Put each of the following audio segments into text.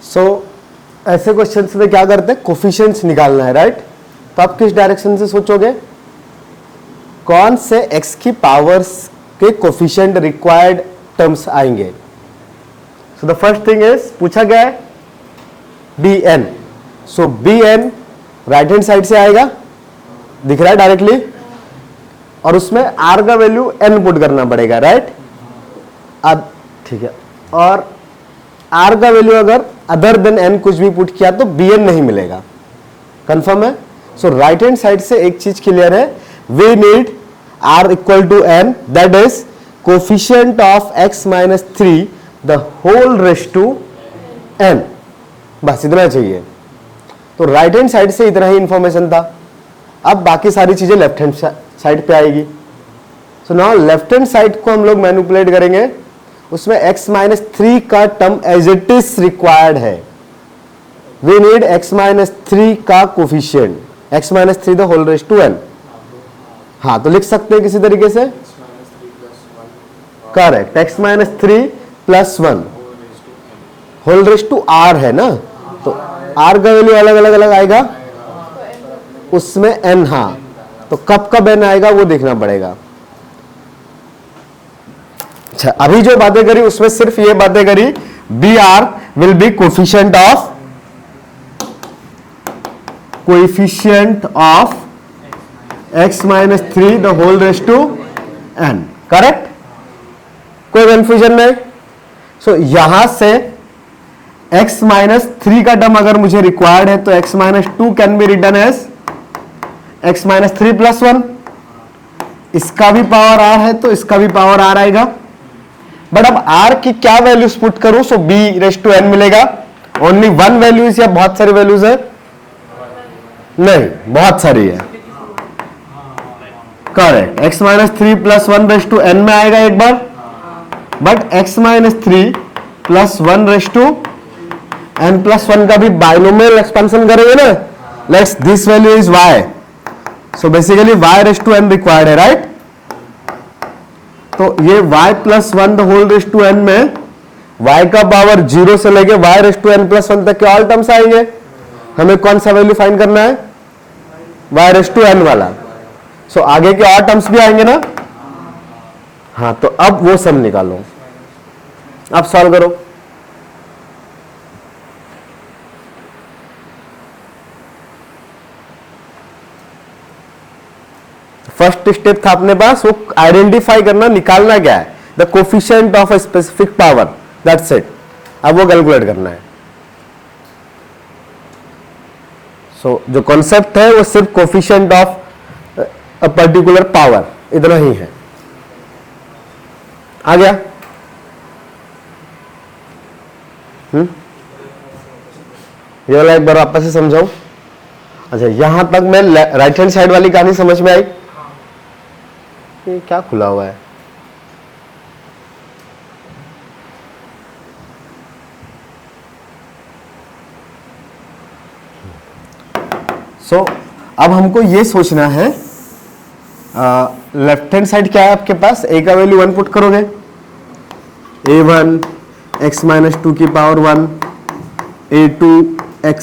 सो ऐसे क्वेश्चंस में क्या करते हैं, कोफिशिएंट्स निकालना है, राइट। तो आप किस डायरेक्शन से सोचोगे, कौन से x की पावर्स के कोफिशिएंट रिक्वायर्ड टर्म्स आएंगे। So the first thing is पूछा गया है bn, सो bn राइट हैंड साइड से आएगा, दिख रहा है डायरेक्टली, और उसमें r का वैल्यू n पुट करना पड़ेगा, राइट। अब ठीक है, और r का वैल्यू अगर अदर देन n कुछ भी पुट किया तो bn नहीं मिलेगा, कंफर्म है। सो राइट हैंड साइड से एक चीज क्लियर है, we need r equal to n, that is coefficient of x minus 3 the whole raise to n, बस इतना चाहिए। तो राइट हैंड साइड से इतना ही इंफॉर्मेशन था। अब बाकी सारी चीजें लेफ्ट हैंड साइड पे आएगी। So now left hand side को हम लोग मैनिपुलेट करेंगे, उसमें x माइनस 3 का term as it is required है। वी नीड x माइनस 3 का coefficient, x minus 3 the whole raise to n। हाँ, तो लिख सकते हैं किसी तरीके से, correct, x minus 3 plus 1 whole raise to r है ना, तो r का वैल्यू अलग अलग अलग आएगा, उसमें n, हाँ, तो कब कब n आएगा वो देखना पड़ेगा। अच्छा, अभी जो बातें करी उसमें सिर्फ ये बातें करी, b r will be coefficient of x minus 3 the whole raise to n, correct, कोई कंफ्यूजन नहीं। सो यहां से x माइनस 3 का टर्म अगर मुझे रिक्वायर्ड है तो x minus 2 can be written as x minus 3 plus 1, इसका भी पावर r है तो इसका भी पावर r आएगा। बट अब r की क्या वैल्यूज पुट करूं, so b raise to n मिलेगा। ओनली वन वैल्यूज या बहुत सारी वैल्यूज है, नहीं बहुत सारी है, correct, x minus 3 plus 1 raise to n में आएगा एक बार, but x minus 3 plus 1 raise to n plus 1 का भी बाइनोमियल एक्सपेंशन करेंगे ना, let's this value is y, so basically y raise to n required है, राइट। तो ये y plus 1 the whole raise to n में y का पावर 0 से लेके y raise to n plus 1 तक के ऑल टर्म्स आएंगे। हमें कौन सा वैल्यू फाइंड करना है, y रेस टू n वाला। सो आगे के और टर्म्स भी आएंगे ना, हाँ, तो अब वो सब निकालो, अब सॉल्व करो। फर्स्ट स्टेप था अपने पास वो आइडेंटिफाई करना, निकालना क्या है, the coefficient of a specific power, that's it. अब वो कैलकुलेट करना है। सो जो कॉन्सेप्ट है वो सिर्फ coefficient of a particular power, इतना ही है। आ गया? ये वाला एक बार वापस से समझाऊं। अच्छा, यहां तक मैं राइट हैंड साइड वाली कहानी समझ में आई। ये क्या खुला हुआ है, सो अब हमको ये सोचना है, लेफ्ट हैंड साइड क्या है आपके पास, a का वैल्यू 1 पुट करोगे, a1 x माइनस 2 की पावर 1, a2 x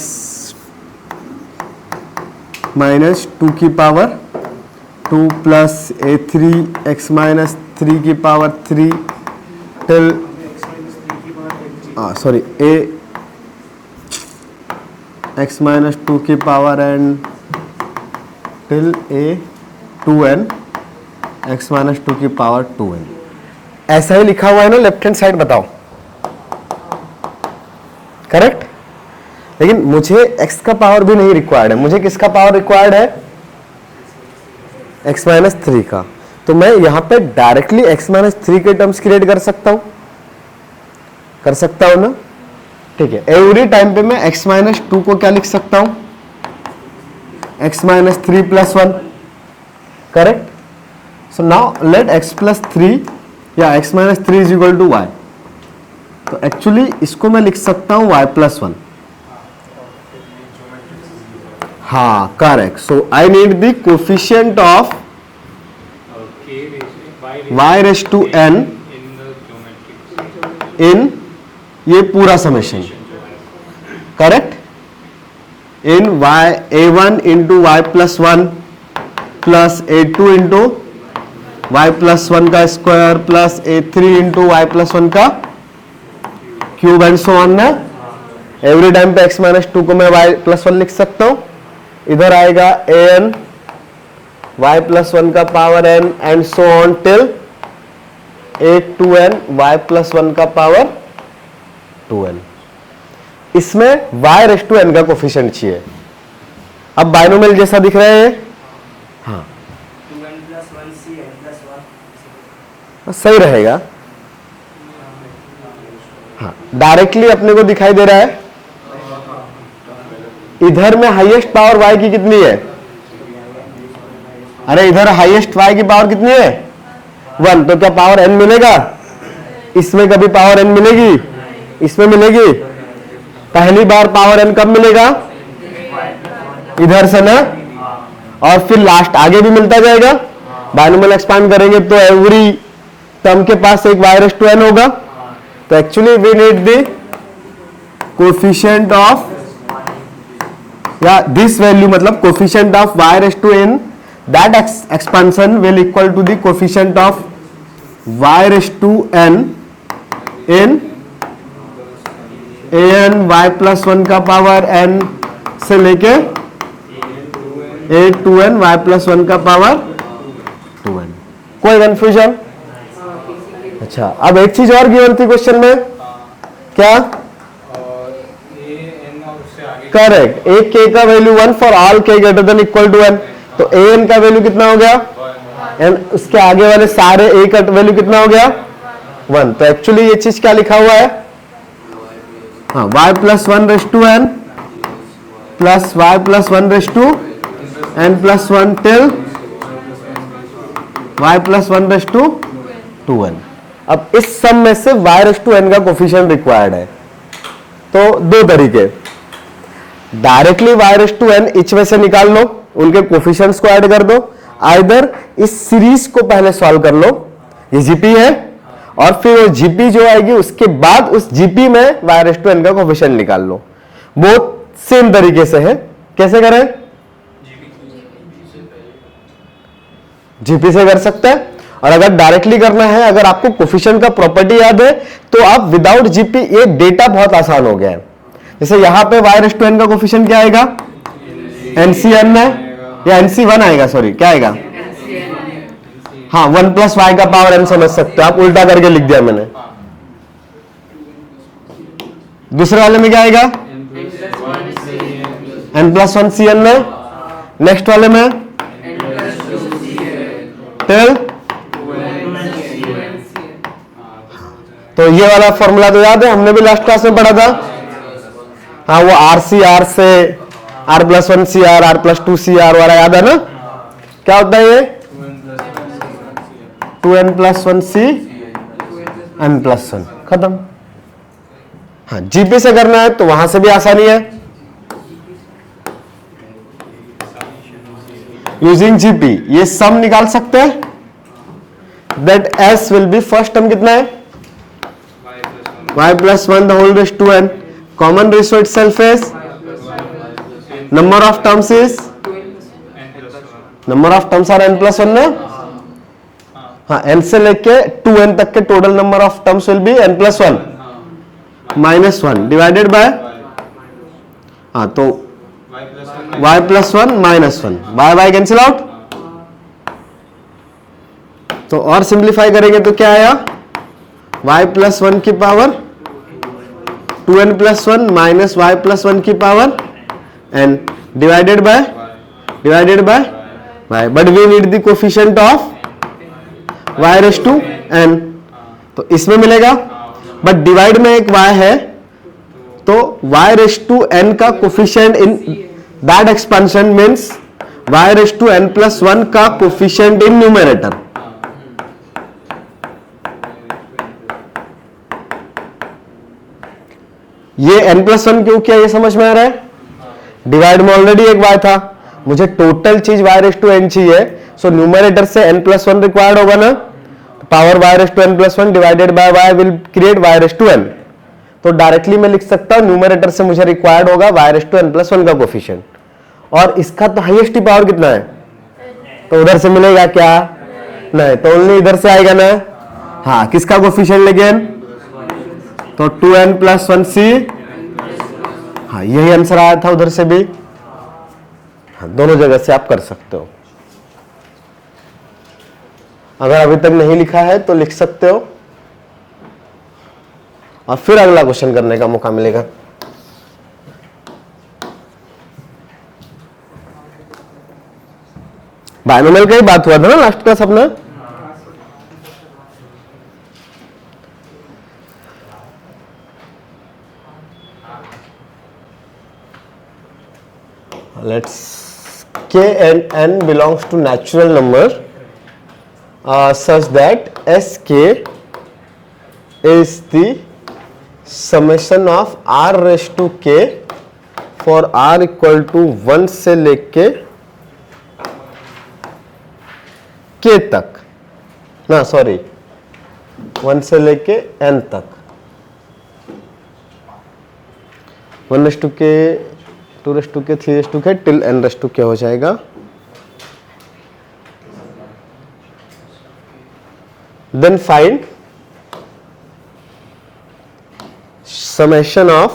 माइनस 2 की power 2 plus a3 x minus 3 की power 3 till sorry a x minus 2 की power and till a 2n x minus 2 की पावर 2n। ऐसा ही लिखा हुआ है ना लेफ्ट हैंड साइड, बताओ करेक्ट। लेकिन मुझे x का पावर भी नहीं रिक्वायर्ड है, मुझे किसका पावर रिक्वायर्ड है, x माइनस 3 का। तो मैं यहां पे डायरेक्टली x माइनस 3 के टर्म्स क्रिएट कर सकता हूं ना, ठीक है। एवरी टाइम पे मैं x माइनस 2 को क्या लिख सकता हूं, x minus 3 plus 1, correct. So now let x plus 3 या x minus 3 is equal to y, तो एक्चुअली इसको मैं लिख सकता हूं y प्लस 1, हाँ correct. So I need the coefficient of y raise to n in ये पूरा summation, correct, in y a1 into y plus one plus a2 into y plus one का square plus a3 into y plus one का cube and so on ना। Every time पे x minus two को मैं y plus one लिख सकता हूं। इधर आएगा an y प्लस वन का power n and so on till a2n y plus one का पावर 2n। इसमें y रेस टू n का कोफिशिएंट चाहिए। अब बाइनोमियल जैसा दिख रहा है, हाँ 2n plus 1c n plus 1 सही रहेगा। हाँ डायरेक्टली अपने को दिखाई दे रहा है। इधर में हाईएस्ट पावर y की कितनी है? अरे इधर हाईएस्ट y की पावर कितनी है? 1, तो क्या पावर n मिलेगा? इसमें कभी पावर n मिलेगी? इसमें मिलेगी। पहली बार पावर n कब मिलेगा? इधर से ना, और फिर लास्ट आगे भी मिलता जाएगा। बाइनोमियल एक्सपांड करेंगे तो एवरी टर्म के पास एक y रेस टू n होगा। तो actually we need the coefficient of, या दिस वैल्यू मतलब coefficient of y raise to n, that expansion will equal to the coefficient of y raise to n in an y plus one का power n से लेके a2n y plus one का power 2n। कोई confusion? अच्छा, अब एक चीज और गिवन थी क्वेश्चन में, क्या? करेक्ट, एक k का value 1 for all k greater than equal to 1। तो an का वैल्यू कितना हो गया? एंड उसके आगे वाले सारे a का वैल्यू कितना हो गया? 1। तो एक्चुअली ये चीज क्या लिखा हुआ है? हाँ, y plus one raise to n plus y plus one raise to n plus one till y plus one raise to 2n। अब इस सम में से y रेस टू n का कोफिशिएंट रिक्वायर्ड है। तो दो तरीके, directly y raise to n each में से निकाल लो, उनके कोफिशिएंट्स को ऐड कर दो। आइदर इस सीरीज को पहले सॉल्व कर लो, ये जीपी है, और फिर वो जीपी जो आएगी उसके बाद उस जीपी में y रेस टू n का कोफिशिएंट निकाल लो। बहुत सेम तरीके से है। कैसे करें? जीपी से कर सकते हैं। और अगर डायरेक्टली करना है, अगर आपको कोफिशिएंट का प्रॉपर्टी याद है, तो आप विदाउट जीपी, ये डेटा बहुत आसान हो गया है। जैसे यहां पे y रेस टू n का कोफिशिएंट क्या आएगा? NC1 है या NC1 आएगा, सॉरी क्या आएगा? हाँ 1 प्लस वाई का पावर n समझ सकते हो आप, उल्टा करके लिख दिया मैंने। दूसरे वाले में क्या आएगा? n plus one C n में। नेक्स्ट वाले में टेल। तो ये वाला फॉर्मूला तो याद है, हमने भी लास्ट क्लास में पढ़ा था। हाँ वो आर सी आर से r plus one C r plus two C r वाला याद है ना? क्या होता है ये? 2n plus one C n plus one, खत्म। हाँ जीपी से करना है तो वहां से भी आसानी है, यूजिंग जीपी ये सम निकाल सकते हैं। That s will be, first term कितना है? y plus one the whole raise to n, common ratio itself is, number of terms is, number of terms are n plus one ना। हाँ n से लेके 2n तक के total number of terms will be n plus one minus one divided by, हाँ तो y plus one minus one, by by cancel out. तो और सिंप्लीफाई करेंगे तो क्या आया? y प्लस वन की power 2n plus one minus y plus one की power n divided by y, but we need the coefficient of y raise to n, तो इसमें मिलेगा, बट डिवाइड में एक y है, तो y रेस टू n का coefficient in that expansion means y raise to n plus one का coefficient in numerator. ये n प्लस वन क्यों किया, ये समझ में आ रहा है? डिवाइड में ऑलरेडी एक y था, मुझे टोटल चीज y रेस टू n चाहिए, सो न्यूमरेटर से n प्लस वन रिक्वायर्ड होगा ना, power y raise to n plus one divided by y will create y raise to n, तो डायरेक्टली मैं लिख सकता हूं न्यूमरेटर से मुझे रिक्वायर्ड होगा y⁻n+1 का कोफिशिएंट, और इसका तो हाईएस्ट पावर कितना है, तो उधर से मिलेगा क्या, नहीं, तो ओनली इधर से आएगा ना। हाँ, किसका कोफिशिएंट लेकिन, तो 2n+1c, हाँ यही आंसर आया था उधर से भी। हाँ, दोनों जगह से आप कर सकते हो। अगर अभी तक नहीं लिखा है तो लिख सकते हो, और फिर अगला क्वेश्चन करने का मौका मिलेगा। बायनोमियल का ही बात हुआ था ना लास्ट क्लास अपना। Let's k and n belongs to natural number such that sk is the summation of r raised to k for r equal to 1 से लेके k तक, ना सॉरी 1 से लेके n तक, 1 raised to k, 2 raised to k, 3 raised to k till n raised to k हो जाएगा। Then find summation of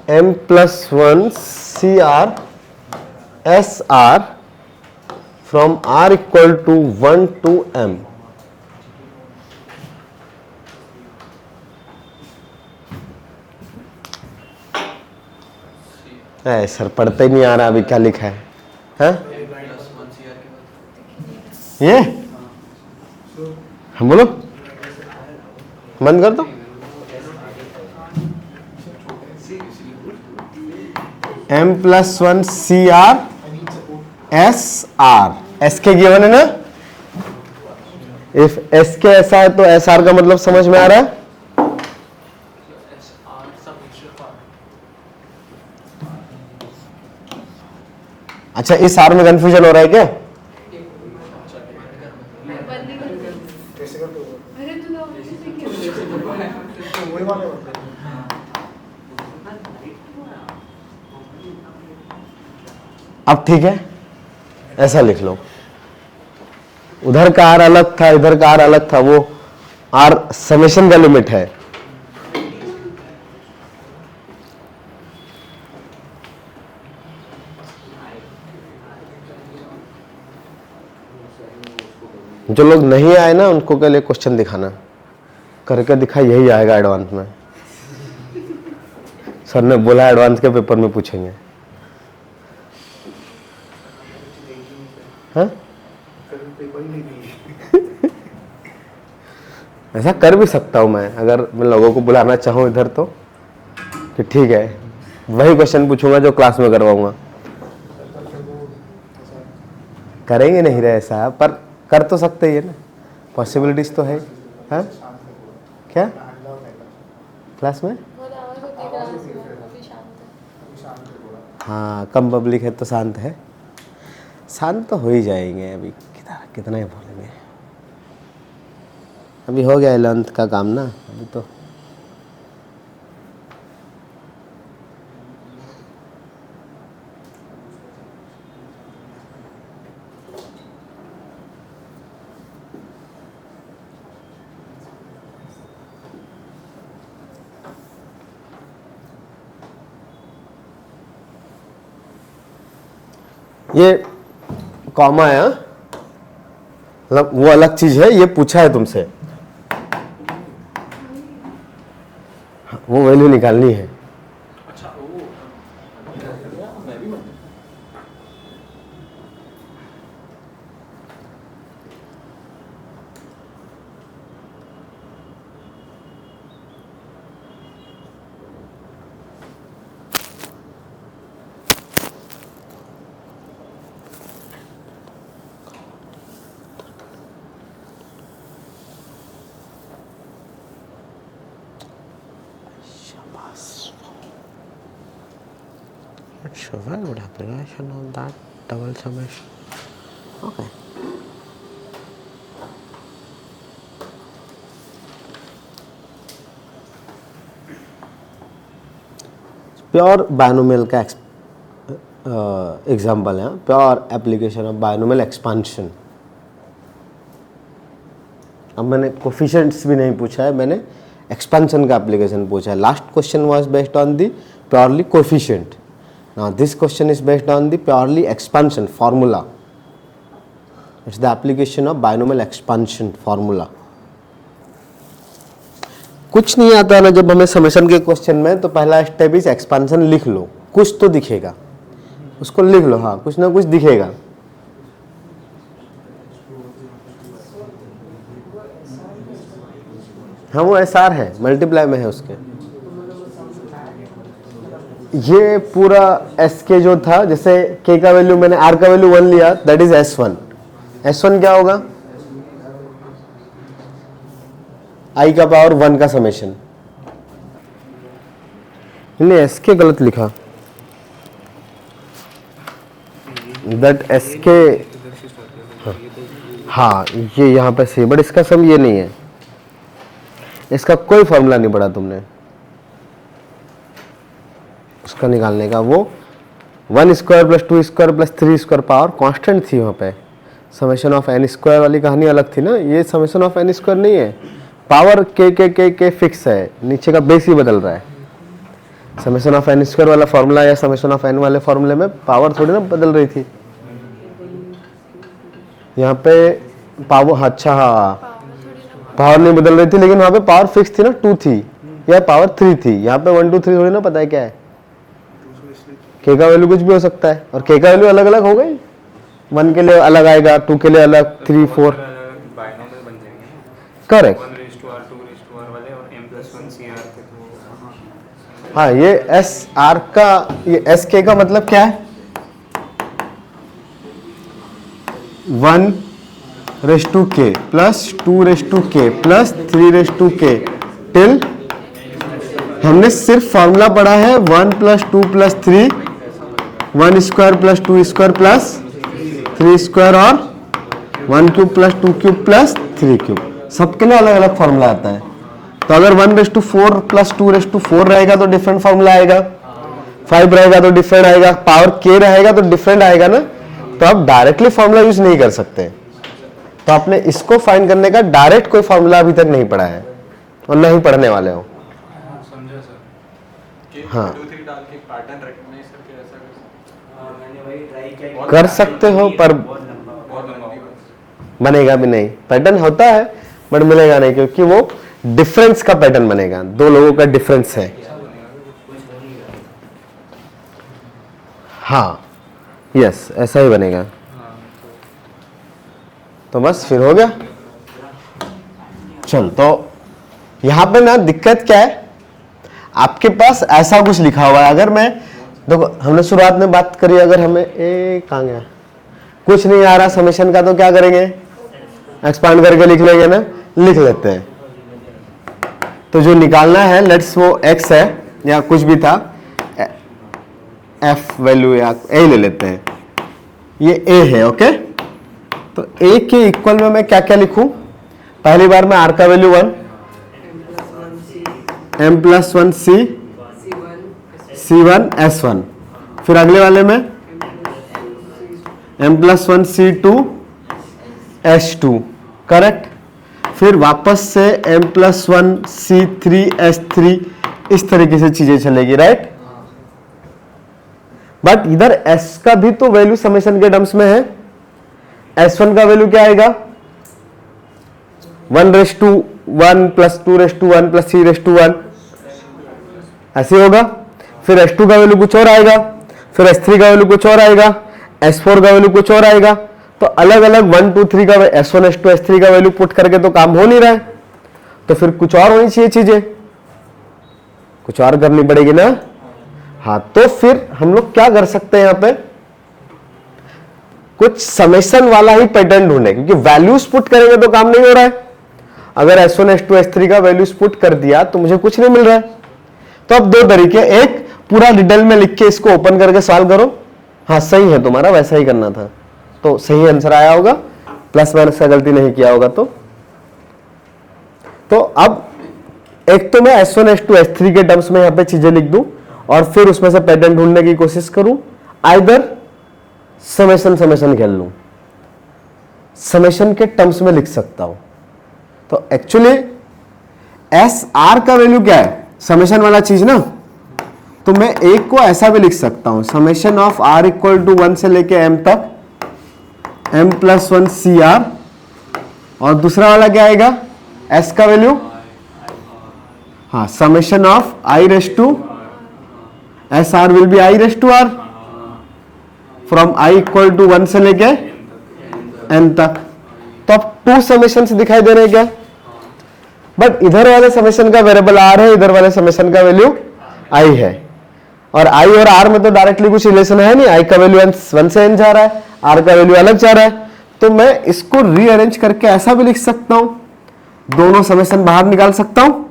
m+1 cr sr from r equal to 1 to m। Sir पढ़ते ही नहीं आ रहा, अभी क्या लिखा है, हाँ? ये हम बोलो, बंद कर दो। m+1 cr sr, एस के गिवन है ना, इफ एस के ऐसा है तो एस आर का मतलब समझ में आ रहा है। अच्छा, इस आर में कंफ्यूजन हो रहा है क्या? अब ठीक है, ऐसा लिख लो, उधर का आर अलग था, इधर का आर अलग था, वो आर समेशन का लिमिट है। जो लोग नहीं आए ना उनको के लिए क्वेश्चन दिखाना, करके दिखा, यही आएगा एडवांस में। सर ने बोला एडवांस के पेपर में पूछेंगे। हाँ? ऐसा कर भी सकता हूं मैं, अगर मैं लोगों को बुलाना चाहूं इधर तो, कि ठीक है वही क्वेश्चन पूछूंगा जो क्लास में करवाऊंगा। करेंगे नहीं रहे ऐसा, पर कर तो सकते ही है ना, पॉसिबिलिटीज तो है। हाँ क्या क्लास में, हाँ कम पब्लिक है तो शांत है, शांत तो हो ही जाएंगे। अभी कितना ही बोलेंगे, अभी हो गया 11th का काम ना, अभी तो ये कॉमा है, मतलब वो अलग चीज है, ये पूछा है तुमसे, वो वैल्यू निकालनी है। So very good application of that double summation. Okay. Pure binomial का एग्जाम्पल है, pure application of binomial expansion. अब मैंने कोफिशिएंट्स भी नहीं पूछा है, मैंने एक्सपांशन का एप्लीकेशन पूछा है। Last question was based on the purely coefficient, now this question is based on the purely expansion formula. It's the application of binomial expansion formula. कुछ नहीं आता ना जब हमें समेशन के क्वेश्चन में, तो पहला स्टेप इज एक्सपांशन लिख लो, कुछ तो दिखेगा, उसको लिख लो, हाँ कुछ ना कुछ दिखेगा। हाँ वो SR है, मल्टीप्लाई में है उसके। ये पूरा SK जो था, जैसे K का वैल्यू मैंने R का वैल्यू 1 लिया, दैट इज S1। S1 क्या होगा? I का पावर 1 का समेशन। इन्हें SK गलत लिखा, दैट SK, हाँ ये यहाँ पे सही, बट इसका सम ये नहीं है, इसका कोई फॉर्मूला नहीं पढ़ा तुमने उसका निकालने का। वो 1 square plus 2 square plus 3 square power constant थी वहाँ पे। समेशन ऑफ n स्क्वायर वाली कहानी अलग थी ना, ये समेशन ऑफ n स्क्वायर नहीं है। पावर के फिक्स है, नीचे का बेस ही बदल रहा है। समेशन ऑफ n स्क्वायर वाला फॉर्मूला या समेशन ऑफ n वाले फॉर्मूले में पावर थोड़ी ना बदल रही थी। यहाँ पे पावर, अच्छा हाँ पावर नहीं बदल रही थी, लेकिन वहाँ पे पावर फिक्स थी ना, 2 थी या पावर 3 थी। यहाँ पे 1 2 3 थोड़ी ना पता है क्या है। k का वैल्यू कुछ भी हो सकता है, और k का वैल्यू अलग अलग हो गई, 1 के लिए अलग आएगा, 2 के लिए अलग, 3 4 करेक्ट। हाँ ये SR का, ये SK का मतलब क्या है? 1 k plus 2 k plus 3 k till, हमने सिर्फ फॉर्मूला पढ़ा है 1 plus 2 plus 3, 1 square plus 2 square plus 3 square और 1 cube plus 2 cube plus 3 cube, सबके लिए अलग अलग फॉर्मूला आता है। तो अगर 1/4 प्लस 2/4 रहेगा तो डिफरेंट फॉर्मूला आएगा, 5 रहेगा तो डिफरेंट आएगा, पावर k रहेगा तो डिफरेंट आएगा ना। तो आप डायरेक्टली फॉर्मूला यूज नहीं कर सकते, तो आपने इसको फाइंड करने का डायरेक्ट कोई फॉर्मूला अभी तक नहीं पढ़ा है और नहीं पढ़ने वाले हो। समझा सर। हाँ 2 3 डाल के पैटर्न रिकॉग्नाइज करके ऐसा मैंने वही ट्राई किया। कर सकते हो, पर बहुत लंबा बनेगा भी नहीं। पैटर्न होता है बट मिलेगा नहीं, क्योंकि वो डिफरेंस का पैटर्न बनेगा, दो लोगों का डिफरेंस है। हाँ यस ऐसा ही बनेगा। तो बस फिर हो गया। चल तो यहां पे ना दिक्कत क्या है, आपके पास ऐसा कुछ लिखा हुआ है। अगर मैं देखो, हमने शुरुआत में बात करी, अगर हमें कहाँ गया, कुछ नहीं आ रहा समेशन का, तो क्या करेंगे? एक्सपांड करके लिख लेंगे ना, लिख लेते हैं। तो जो निकालना है, लेट्स वो x है या कुछ भी था, f वैल्यू या a ले लेते हैं, ये a है। ओके, तो a के इक्वल में मैं क्या क्या लिखूं? पहली बार में r का वैल्यू 1, m+1 c1 s1, फिर अगले वाले में m+1 c2 s2, करेक्ट। फिर वापस से m+1 c3 s3, इस तरीके से चीजें चलेगी, राइट। बट इधर s का भी तो वैल्यू समेशन के टर्म्स में है। s1 का वैल्यू क्या आएगा? 1/1 प्लस 2/1 प्लस 3/1, ऐसे होगा। फिर s2 का वैल्यू कुछ और आएगा, फिर s3 का वैल्यू कुछ और आएगा, s4 का वैल्यू कुछ और आएगा। तो अलग अलग 1 2 3 का s1 s2 s3 का वैल्यू पुट करके तो काम हो नहीं रहा है, तो फिर कुछ और होनी चाहिए, चीजें कुछ और करनी पड़ेगी ना। हाँ, तो फिर हम लोग क्या कर सकते हैं, यहां पे कुछ समेशन वाला ही पैटर्न ढूंढे, क्योंकि वैल्यूज पुट करेंगे तो काम नहीं हो रहा है। अगर s1 s2 s3 का वैल्यूज पुट कर दिया तो मुझे कुछ नहीं मिल रहा है। तो अब दो तरीके, एक पूरा डिटेल में लिख के इसको ओपन करके सॉल्व करो। हाँ सही है तुम्हारा, वैसा ही करना था, तो सही आंसर आया होगा, प्लस माइनस का गलती नहीं किया होगा। तो अब एक तो मैं s1 s2 s3 के टर्म्स में यहां पे चीजें लिख दूं, और फिर उसमें से पैटर्न ढूंढने की कोशिश करूं, आइदर समेशन खेल लूं, समेशन के टर्म्स में लिख सकता हूं। तो एक्चुअली एस आर का वैल्यू क्या है, समेशन वाला चीज ना, तो मैं एक को ऐसा भी लिख सकता हूं, summation of r equal to 1 से लेके एम तक m प्लस 1 सी आर, और दूसरा वाला क्या आएगा, s का वैल्यू, हाँ, summation of i raise to s r will be i raise to r from i equal to 1 से लेके n तक। तो अब 2 समेशंस दिखाई दे रहे हैं क्या, बट इधर वाले समेशन का वेरिएबल r है, इधर वाले समेशन का वैल्यू i है, और i और r में तो डायरेक्टली कुछ रिलेशन है नहीं, i का वैल्यू 1 से n जा रहा है, r का वैल्यू अलग जा रहा है। तो मैं इसको रीअरेंज करके ऐसा भी लिख सकता हूं, दोनों समेशन बाहर निकाल सकता हूं,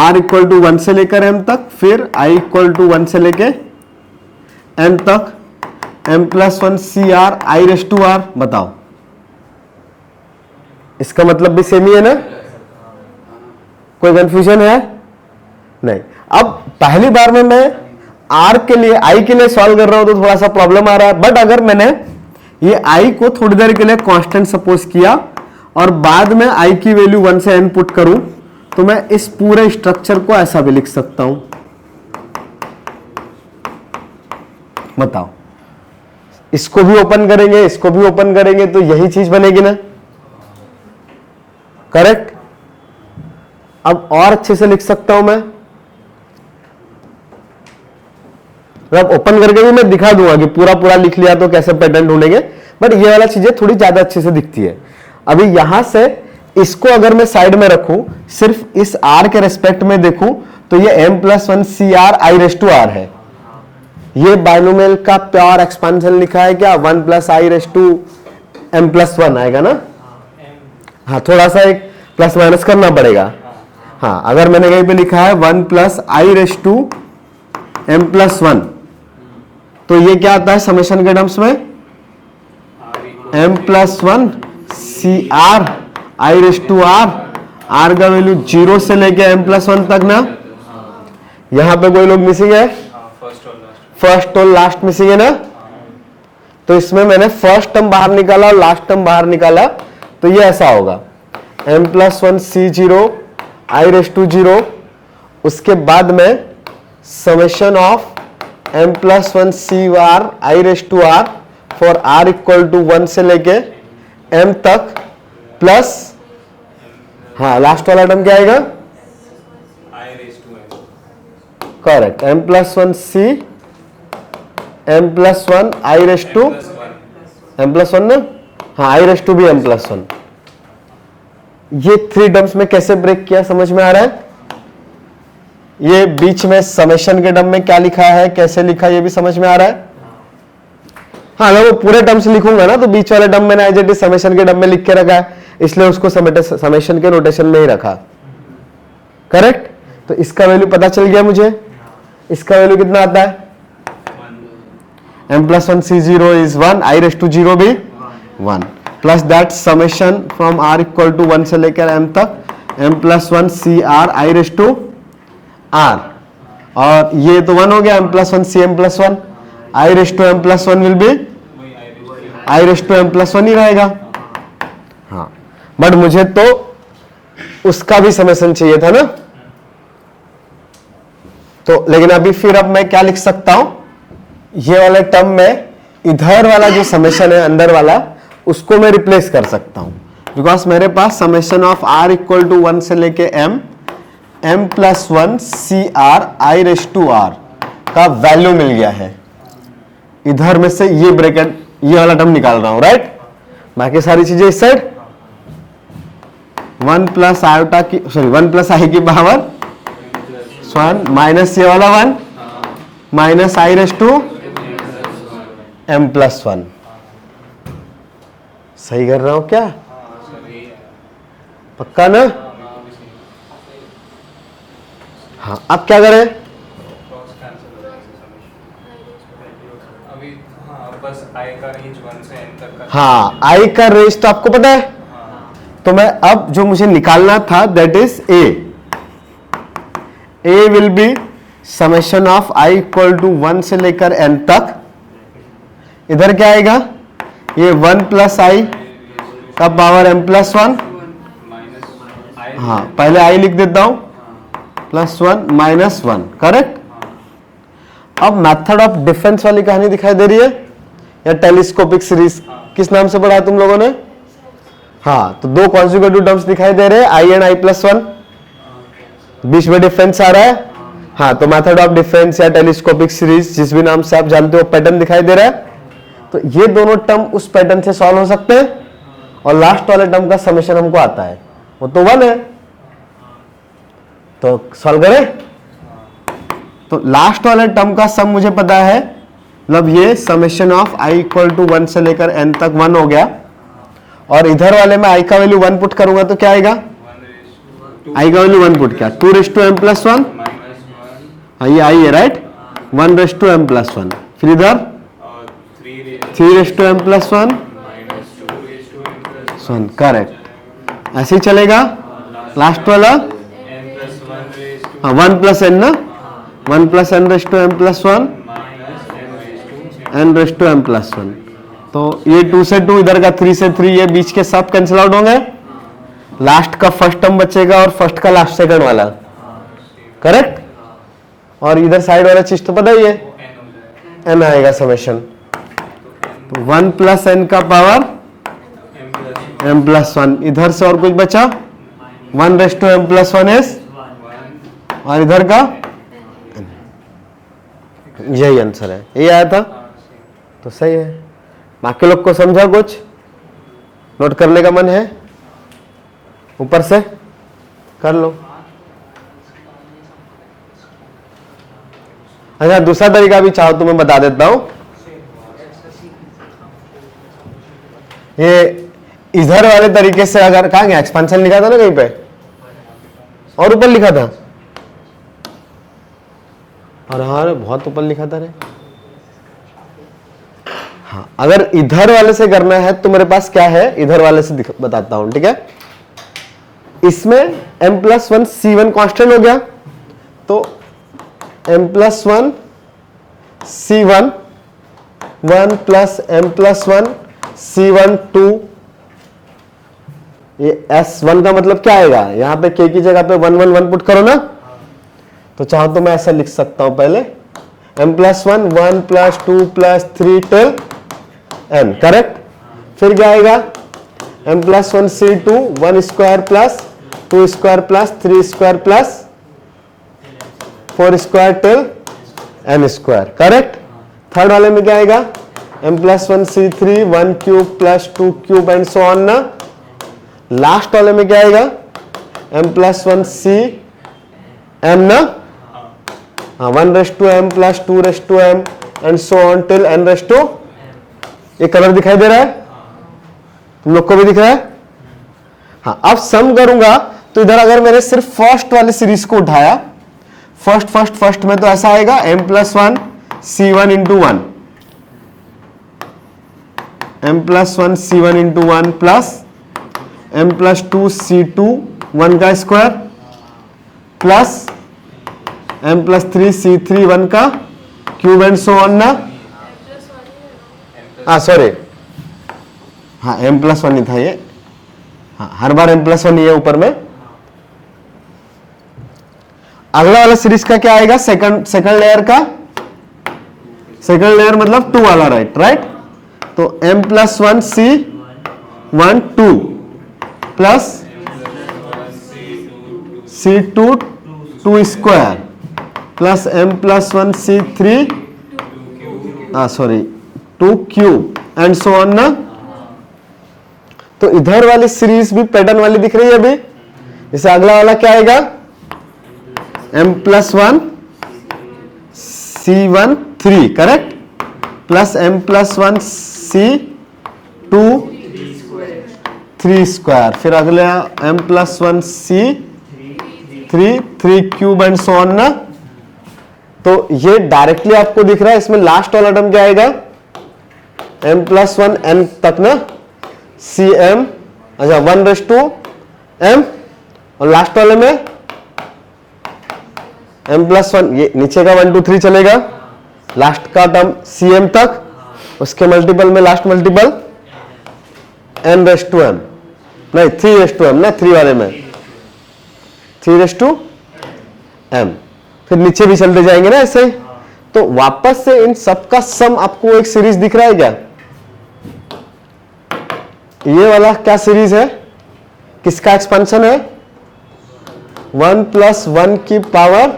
r इक्वल टू 1 से लेकर m तक, फिर i इक्वल टू 1 से लेके m तक, m plus 1 C are i raise to r। बताओ, इसका मतलब भी सेम ही है ना, कोई कंफ्यूजन है नहीं। अब पहली बार में मैं r के लिए, i के लिए सॉल्व कर रहा हूं तो थोड़ा सा प्रॉब्लम आ रहा है, बट अगर मैंने ये i को थोड़ी देर के लिए कांस्टेंट सपोज किया और बाद में i की वैल्यू 1 से n पुट करूं, तो मैं इस पूरे स्ट्रक्चर को ऐसा भी लिख सकता हूं। बताओ, इसको भी ओपन करेंगे, इसको भी ओपन करेंगे, तो यही चीज बनेगी ना, करेक्ट। अब और अच्छे से लिख सकता हूं मैं, अब ओपन करके भी मैं दिखा दूंगा कि पूरा पूरा लिख लिया तो कैसे पैटर्न ढूंढेंगे, बट ये वाला चीजें थोड़ी ज्यादा अच्छे से दिखती है। अभी यहां से इसको अगर मैं साइड में रखूं, सिर्फ इस r के रेस्पेक्ट में देखूं, तो ये m plus 1 C are i raise to r है। ये बाइनोमियल का प्योर एक्सपांशन लिखा है क्या, 1 plus i raise to m plus 1 आएगा ना, हाँ, थोड़ा सा एक प्लस माइनस करना पड़ेगा। हाँ, अगर मैंने कहीं पे लिखा है 1 plus i raise to m plus 1, तो ये क्या आता है समेशन के टर्म्स में, m plus 1 C are i raise to r, r का वैल्यू 0 से लेके m प्लस 1 तक ना। यहां पे कोई लोग मिसिंग है, फर्स्ट और लास्ट मिसिंग है ना, तो इसमें मैंने फर्स्ट टर्म बाहर निकाला और लास्ट टर्म बाहर निकाला, तो ये ऐसा होगा m plus 1 C 0 i raise to 0, उसके बाद में summation of m plus 1 C are i raise to r for r equal to 1 से लेके m तक, प्लस, हाँ, लास्ट वाला टर्म क्या आएगा, correct, m plus 1 C m plus 1 i raise to m plus 1 ना, हाँ, i रेस टू भी m प्लस 1। ये 3 टर्म्स में कैसे ब्रेक किया समझ में आ रहा है, ये बीच में समेशन के टर्म में क्या लिखा है, कैसे लिखा, ये भी समझ में आ रहा है। हाँ, अगर वो पूरे टर्म्स लिखूंगा ना, तो बीच वाले टर्म मैंने एज इट इज समेशन के टर्म में लिख के रखा है, इसलिए उसको समेशन के नोटेशन में ही रखा, करेक्ट। तो इसका वैल्यू पता चल गया मुझे, इसका वैल्यू कितना आता है, m plus 1 C 0 is 1, i raise to 0 भी 1, plus that summation from r equal to 1 से लेकर m तक, m plus 1 C are i raise to r, और ये तो 1 हो गया, m plus 1 C m plus 1, i raise to m plus 1 will be i raise to m plus 1 ही रहेगा। हाँ, बट मुझे तो उसका भी समेशन चाहिए था ना, तो लेकिन अभी फिर अब मैं क्या लिख सकता हूं, ये वाले टर्म में इधर वाला जो समेशन है अंदर वाला, उसको मैं रिप्लेस कर सकता हूं, बिकॉज मेरे पास summation of r equal to 1 से लेके m plus 1 C are i raise to r का वैल्यू मिल गया है। इधर में से ये ब्रैकेट, ये वाला टर्म निकाल रहा हूं, राइट, बाकी सारी चीजें इस साइड 1 प्लस आयोटा की, सॉरी 1 प्लस आई की पावर 1 माइनस ये वाला 1 minus i raise to m plus 1। सही कर रहा हूं क्या, पक्का ना। हाँ, अब क्या करें, अभी हाँ, बस i का रेंज 1 से n तक का, हाँ, i का रेंज तो आपको पता है, तो मैं अब जो मुझे निकालना था that is a, A will be summation of I equal to 1 से लेकर n तक। इधर क्या आएगा, ये 1 प्लस आई का पावर m प्लस 1, माइनस हाँ पहले आई लिख देता हूं, प्लस 1 माइनस 1, करेक्ट। अब मेथड ऑफ डिफरेंस वाली कहानी दिखाई दे रही है, या टेलीस्कोपिक सीरीज किस नाम से पढ़ा तुम लोगों ने? हाँ, तो दो कॉन्जुगेटिव टर्म्स दिखाई दे रहे हैं, आई एंड आई प्लस 1, बीच में डिफरेंस आ रहा है। हाँ, तो मेथड ऑफ डिफरेंस या टेलीस्कोपिक सीरीज जिस भी नाम से आप जानते हो, पैटर्न दिखाई दे रहा है। तो ये दोनों टर्म उस पैटर्न से सॉल्व हो सकते हैं, और लास्ट वाले टर्म का समेशन हमको आता है, वो तो 1 है, तो सॉल्व करें। तो लास्ट वाले टर्म का सम मुझे पता है, मतलब ये summation of I equal to 1 से लेकर n तक 1 हो गया, और इधर वाले में आई का वैल्यू 1 पुट करूंगा तो क्या आएगा, आई का वैल्यू 1 पुट किया, 2 रेस टू m प्लस 1, हाँ ये आई है right, 1 raise to m plus 1, फिर इधर 3 raise to m plus 1, correct. ऐसे ही चलेगा लास्ट वाला, हाँ 1 प्लस n ना, 1 plus n raise to m plus 1, n raise to m plus 1। तो ये 2 से 2, इधर का 3 से 3, ये बीच के सब कैंसिल आउट होंगे, लास्ट का फर्स्ट टर्म बचेगा और फर्स्ट का लास्ट सेकंड वाला, करेक्ट। और इधर साइड वाला चीज तो पता ही है, n आएगा समेशन, तो 1 प्लस n का पावर m प्लस 1, इधर से और कुछ बचा, 1 raise to m plus 1 is, और इधर का यही आंसर है, यही आया था, तो सही है। बाकी लोग को समझा, कुछ नोट करने का मन है, ऊपर से कर लो। अच्छा, दूसरा तरीका भी चाहो तो मैं बता देता हूं। ये इधर वाले तरीके से अगर कहा गया, एक्सपेंशन लिखा था ना कहीं पे, और ऊपर लिखा था, और हाँ बहुत ऊपर लिखा था रे। हाँ, अगर इधर वाले से करना है तो मेरे पास क्या है, इधर वाले से बताता हूं, ठीक है। इसमें m प्लस 1 C1 कांस्टेंट हो गया, तो m plus 1 C1 1 plus m plus 1 C1 2, ये S1 का मतलब क्या आएगा, यहां पे k की जगह पे 1 1 1 पुट करो ना, तो चाहो तो मैं ऐसा लिख सकता हूं, पहले m plus 1 1 plus 2 plus 3 till n, correct. फिर क्या आएगा, m plus 1 C2 1 square plus 2 square plus 3 square plus 4 square till n square, correct. Third वाले में क्या आएगा, m plus 1 C3 1 cube plus 2 cube and so on ना। Last वाले में क्या आएगा, m प्लस 1 C m ना, हाँ 1 raise to m plus 2 raise to m and so on till n raise to, ये कलर दिखाई दे रहा है, तुम लोग को भी दिख रहा है। हाँ, अब सम करूंगा तो इधर अगर मैंने सिर्फ फर्स्ट वाले सीरीज को उठाया, फर्स्ट में, तो ऐसा आएगा m plus 1 C1 into 1, m plus 1 C1 into 1 plus m plus 2 C2 1 का square plus m plus 3 C3 1 का क्यूब एंड सो ऑन ना। हाँ सॉरी, हाँ m प्लस 1 ही था ये, हाँ हर बार m प्लस 1 ही है ऊपर में। अगला वाला सीरीज का क्या आएगा, सेकंड लेयर का, सेकंड लेयर मतलब 2 वाला, राइट। तो m plus 1 C1 2 plus C2 2 square plus m plus 1 C3 2 cube and so on ना। तो इधर वाली सीरीज भी पैटर्न वाली दिख रही है अभी। जैसे अगला वाला क्या आएगा, m plus 1 C1 3, correct, plus m plus 1 C2 3 square, फिर अगले m plus 1 C3 3 cube and so on ना। तो ये डायरेक्टली आपको दिख रहा है, इसमें लास्ट वाला टर्म क्या आएगा, m प्लस 1 n तक ना, Cm, अच्छा 1 रेस टू m, और लास्ट वाले में m+1, ये नीचे का 1 2 3 चलेगा, लास्ट का टर्म cm तक, उसके मल्टीपल में लास्ट मल्टीपल n⁻m, नहीं 3⁻m ना, 3 वाले में 3⁻m, फिर नीचे भी चलते जाएंगे ना ऐसे। तो वापस से इन सबका सम आपको एक सीरीज दिख रहा है क्या? ये वाला क्या सीरीज है, किसका एक्सपेंशन है? 1 + 1 की पावर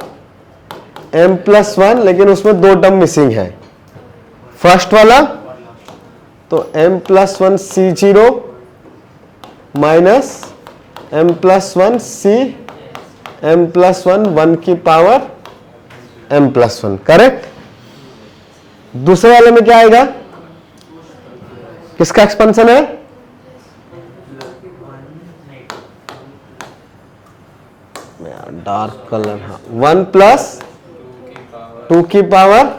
m+1, लेकिन उसमें 2 टर्म मिसिंग है। फर्स्ट वाला तो m+1 c0 minus m+1 c m+1 1 की पावर m+1, करेक्ट। दूसरे वाले में क्या आएगा, किसका एक्सपेंशन है? डार्क कलर, हाँ, 1 + 2 की पावर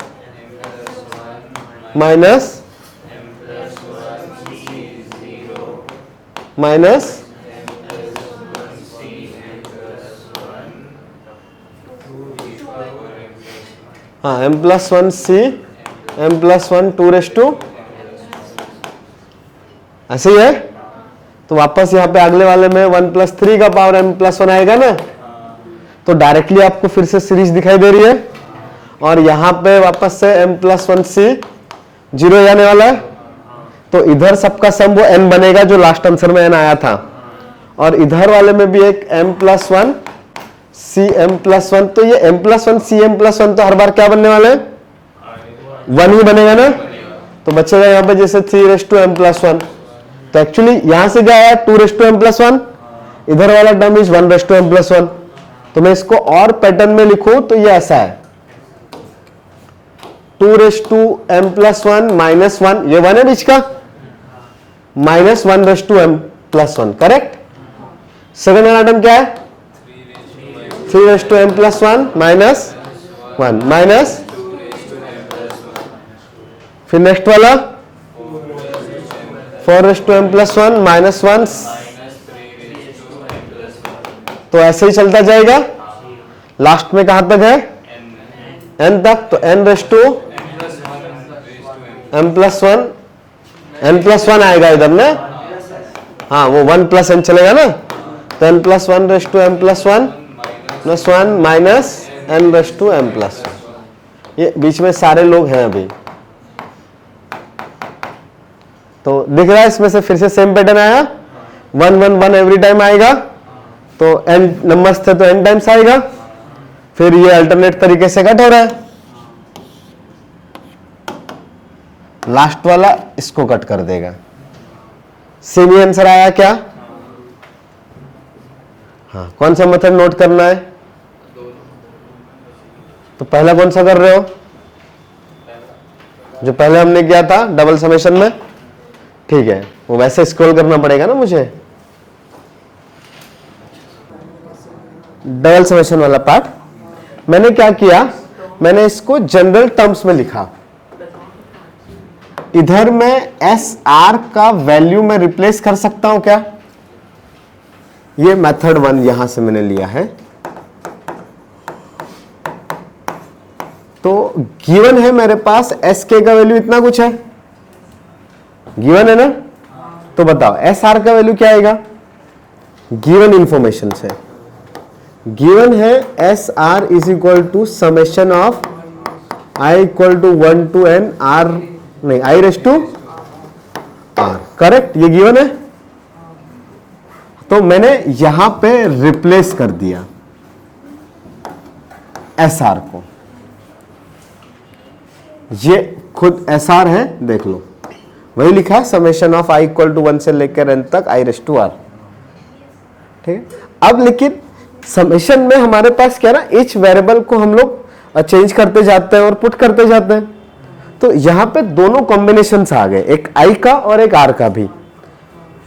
माइनस माइनस हाँ m+1 c m+1 2 ऐसे ही है। तो वापस यहाँ पे अगले वाले में 1 + 3 का पावर m+1 आएगा ना, तो डायरेक्टली आपको फिर से सीरीज दिखाई दे रही है। और यहाँ पे वापस से m+1 c 0 जाने वाला है, तो इधर सबका सम वो n बनेगा जो लास्ट आंसर में n आया था, और इधर वाले में भी एक m+1 c m+1, तो ये m+1 c m+1 तो हर बार क्या बनने वाले हैं? 1 ही बनेगा ना। तो बचेगा यहाँ पे जैसे 3⁻m+1, तो एक्चुअली यहां से क्या आया 2⁻m+1, इधर वाला टर्म इज 1⁻m+1। तो मैं इसको और पैटर्न में लिखूं तो ये ऐसा है 2⁻m+1 -1, ये 1 है बीच का, माइनस 1⁻m+1, करेक्ट। सेकंड वाला टर्म क्या है 3⁻m+1 -1 माइनस, फिर नेक्स्ट वाला 4⁻m+1 -1, तो ऐसे ही चलता जाएगा। लास्ट में कहां तक है? n तक, तो n⁻m+1 n+1 आएगा इधर ना, हाँ वो 1 + n चलेगा ना, तो n+1⁻m+1 +1 माइनस n⁻m+1, ये बीच में सारे लोग हैं अभी। तो दिख रहा है इसमें से फिर से सेम पैटर्न आया, 1 1 1 एवरी टाइम आएगा, तो n नंबर्स थे तो n टाइम्स आएगा, फिर ये अल्टरनेट तरीके से कट हो रहा है। लास्ट वाला इसको कट कर देगा। सेम ही आंसर आया क्या? हाँ, कौन सा मेथड नोट करना है? तो पहला कौन सा कर रहे हो? जो पहले हमने किया था डबल समेशन में, ठीक है, वो वैसे स्क्रॉल करना पड़ेगा ना मुझे। डबल समेशन वाला पार्ट मैंने क्या किया, मैंने इसको जनरल टर्म्स में लिखा। इधर मैं एस आर का वैल्यू में रिप्लेस कर सकता हूं क्या? ये मेथड 1 यहां से मैंने लिया है। तो गिवन है मेरे पास एस के का वैल्यू इतना कुछ है, गिवन है ना, तो बताओ एस आर का वैल्यू क्या आएगा? गिवन इंफॉर्मेशन से गिवन है S R is equal to summation of I equal to 1 to n R, नहीं I raise to R, correct, ये गिवन है। तो मैंने यहां पे रिप्लेस कर दिया एस आर को, ये खुद एस आर है, देख लो वही लिखा है, summation of I equal to 1 से लेकर n तक आई रेस टू आर, ठीक है। अब लेकिन समेशन में हमारे पास क्या ना, ईच वेरिएबल को हम लोग चेंज करते जाते हैं और पुट करते जाते हैं, तो यहां पे दोनों कॉम्बिनेशंस आ गए, एक आई का और एक आर का भी।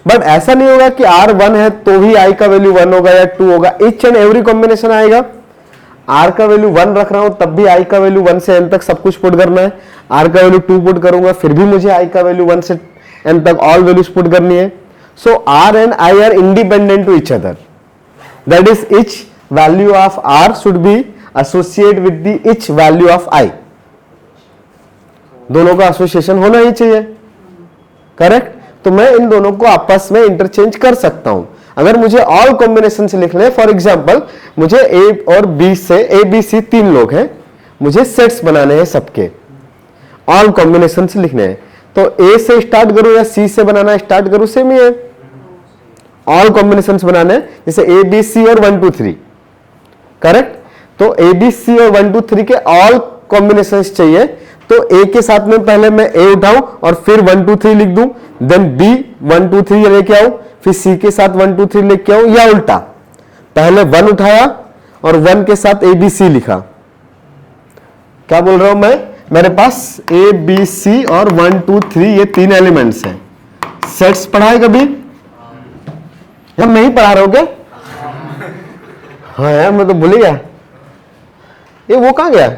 बट ऐसा नहीं होगा कि आर 1 है तो भी आई का वैल्यू 1 होगा या 2 होगा, ईच एंड एवरी कॉम्बिनेशन आएगा। आर का वैल्यू 1 रख रहा हूं तब भी आई का वैल्यू 1 से n तक सब कुछ पुट करना है, आर का वैल्यू 2 पुट करूंगा फिर भी मुझे आई का वैल्यू 1 से n तक ऑल वैल्यूज पुट करनी है। So r and i are independent to each other, that is each value of r should be associate with the each value of i, दोनों का एसोसिएशन होना ही चाहिए, करेक्ट। तो मैं इन दोनों को आपस में इंटरचेंज कर सकता हूं। अगर मुझे ऑल कॉम्बिनेशन से लिखने हैं, फॉर एग्जांपल मुझे ए और बी से, ए बी सी 3 लोग हैं, मुझे सेट्स बनाने हैं सबके, ऑल कॉम्बिनेशन से लिखने हैं, तो ए से स्टार्ट करूं या सी से बनाना स्टार्ट करूं, सेम ही है। ऑल कॉम्बिनेशन बनाने हैं, जैसे ए बी सी और 1 2 3, करेक्ट। तो ए बी सी और 1 2 3 के ऑल कॉम्बिनेशन चाहिए, तो ए के साथ में पहले मैं ए उठाऊं और फिर 1 2 3 लिख दूं, देन बी 1 2 3 लेके आऊं, फिर सी के साथ 1 2 3 लेके आऊं, या उल्टा पहले 1 उठाया और 1 के साथ ए बी सी लिखा। क्या बोल रहा हूं मैं, मेरे पास ए बी सी और 1 2 3 ये 3 एलिमेंट्स हैं। सेट्स पढ़ा है कभी या मैं ही पढ़ा रहा हूं क्या? हाँ यार, मैं तो भूल ही गया। ये वो कहां गया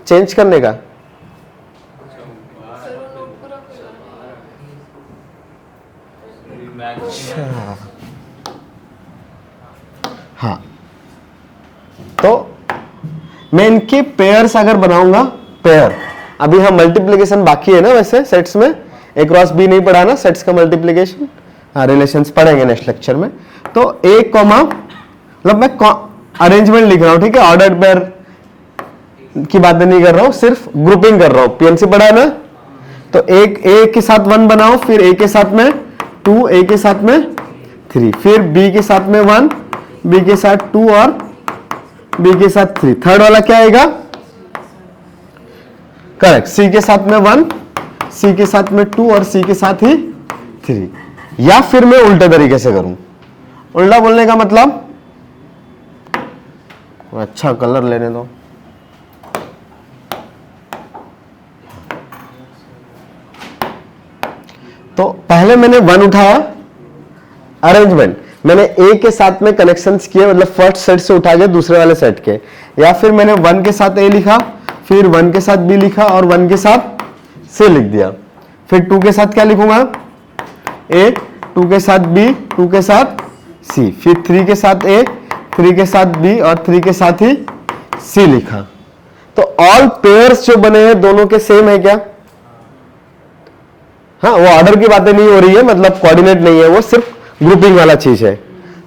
चेंज करने का? अच्छा, हाँ, तो मैं इनके पेयर्स अगर बनाऊंगा, पेयर, अभी हम मल्टीप्लिकेशन बाकी है ना, वैसे सेट्स में ए क्रॉस बी नहीं पढ़ा ना, सेट्स का मल्टीप्लिकेशन, हाँ रिलेशंस पढ़ेंगे नेक्स्ट लेक्चर में। तो ए कॉमा, मतलब मैं अरेंजमेंट लिख रहा हूं, ठीक है, ऑर्डर्ड पेयर की बातें नहीं कर रहा हूं, सिर्फ ग्रुपिंग कर रहा हूं। पीएनसी पढ़ा है ना, तो एक ए के साथ 1 बनाओ, फिर ए के साथ में 2, ए के साथ में 3, फिर बी के साथ में 1, बी के साथ 2 और बी के साथ 3। थर्ड वाला क्या आएगा? करेक्ट, सी के साथ में 1, सी के साथ में 2 और सी के साथ ही 3। या फिर मैं उल्टे तरीके से करूं। उल्टा बोलने का मतलब, अच्छा कलर लेने दो, तो पहले मैंने 1 उठाया, अरेंजमेंट मैंने ए के साथ में कनेक्शंस किए, मतलब फर्स्ट सेट से उठा के दूसरे वाले सेट के, या फिर मैंने 1 के साथ ए लिखा, फिर 1 के साथ बी लिखा और 1 के साथ सी लिख दिया। फिर 2 के साथ क्या लिखूंगा? ए, 2 के साथ बी, 2 के साथ सी, फिर 3 के साथ ए, 3 के साथ बी और 3 के साथ ही सी लिखा। तो ऑल पेयर्स जो बने हैं दोनों के सेम है क्या? हाँ, वो ऑर्डर की बातें नहीं हो रही है, मतलब कोऑर्डिनेट नहीं है, वो सिर्फ ग्रुपिंग वाला चीज है।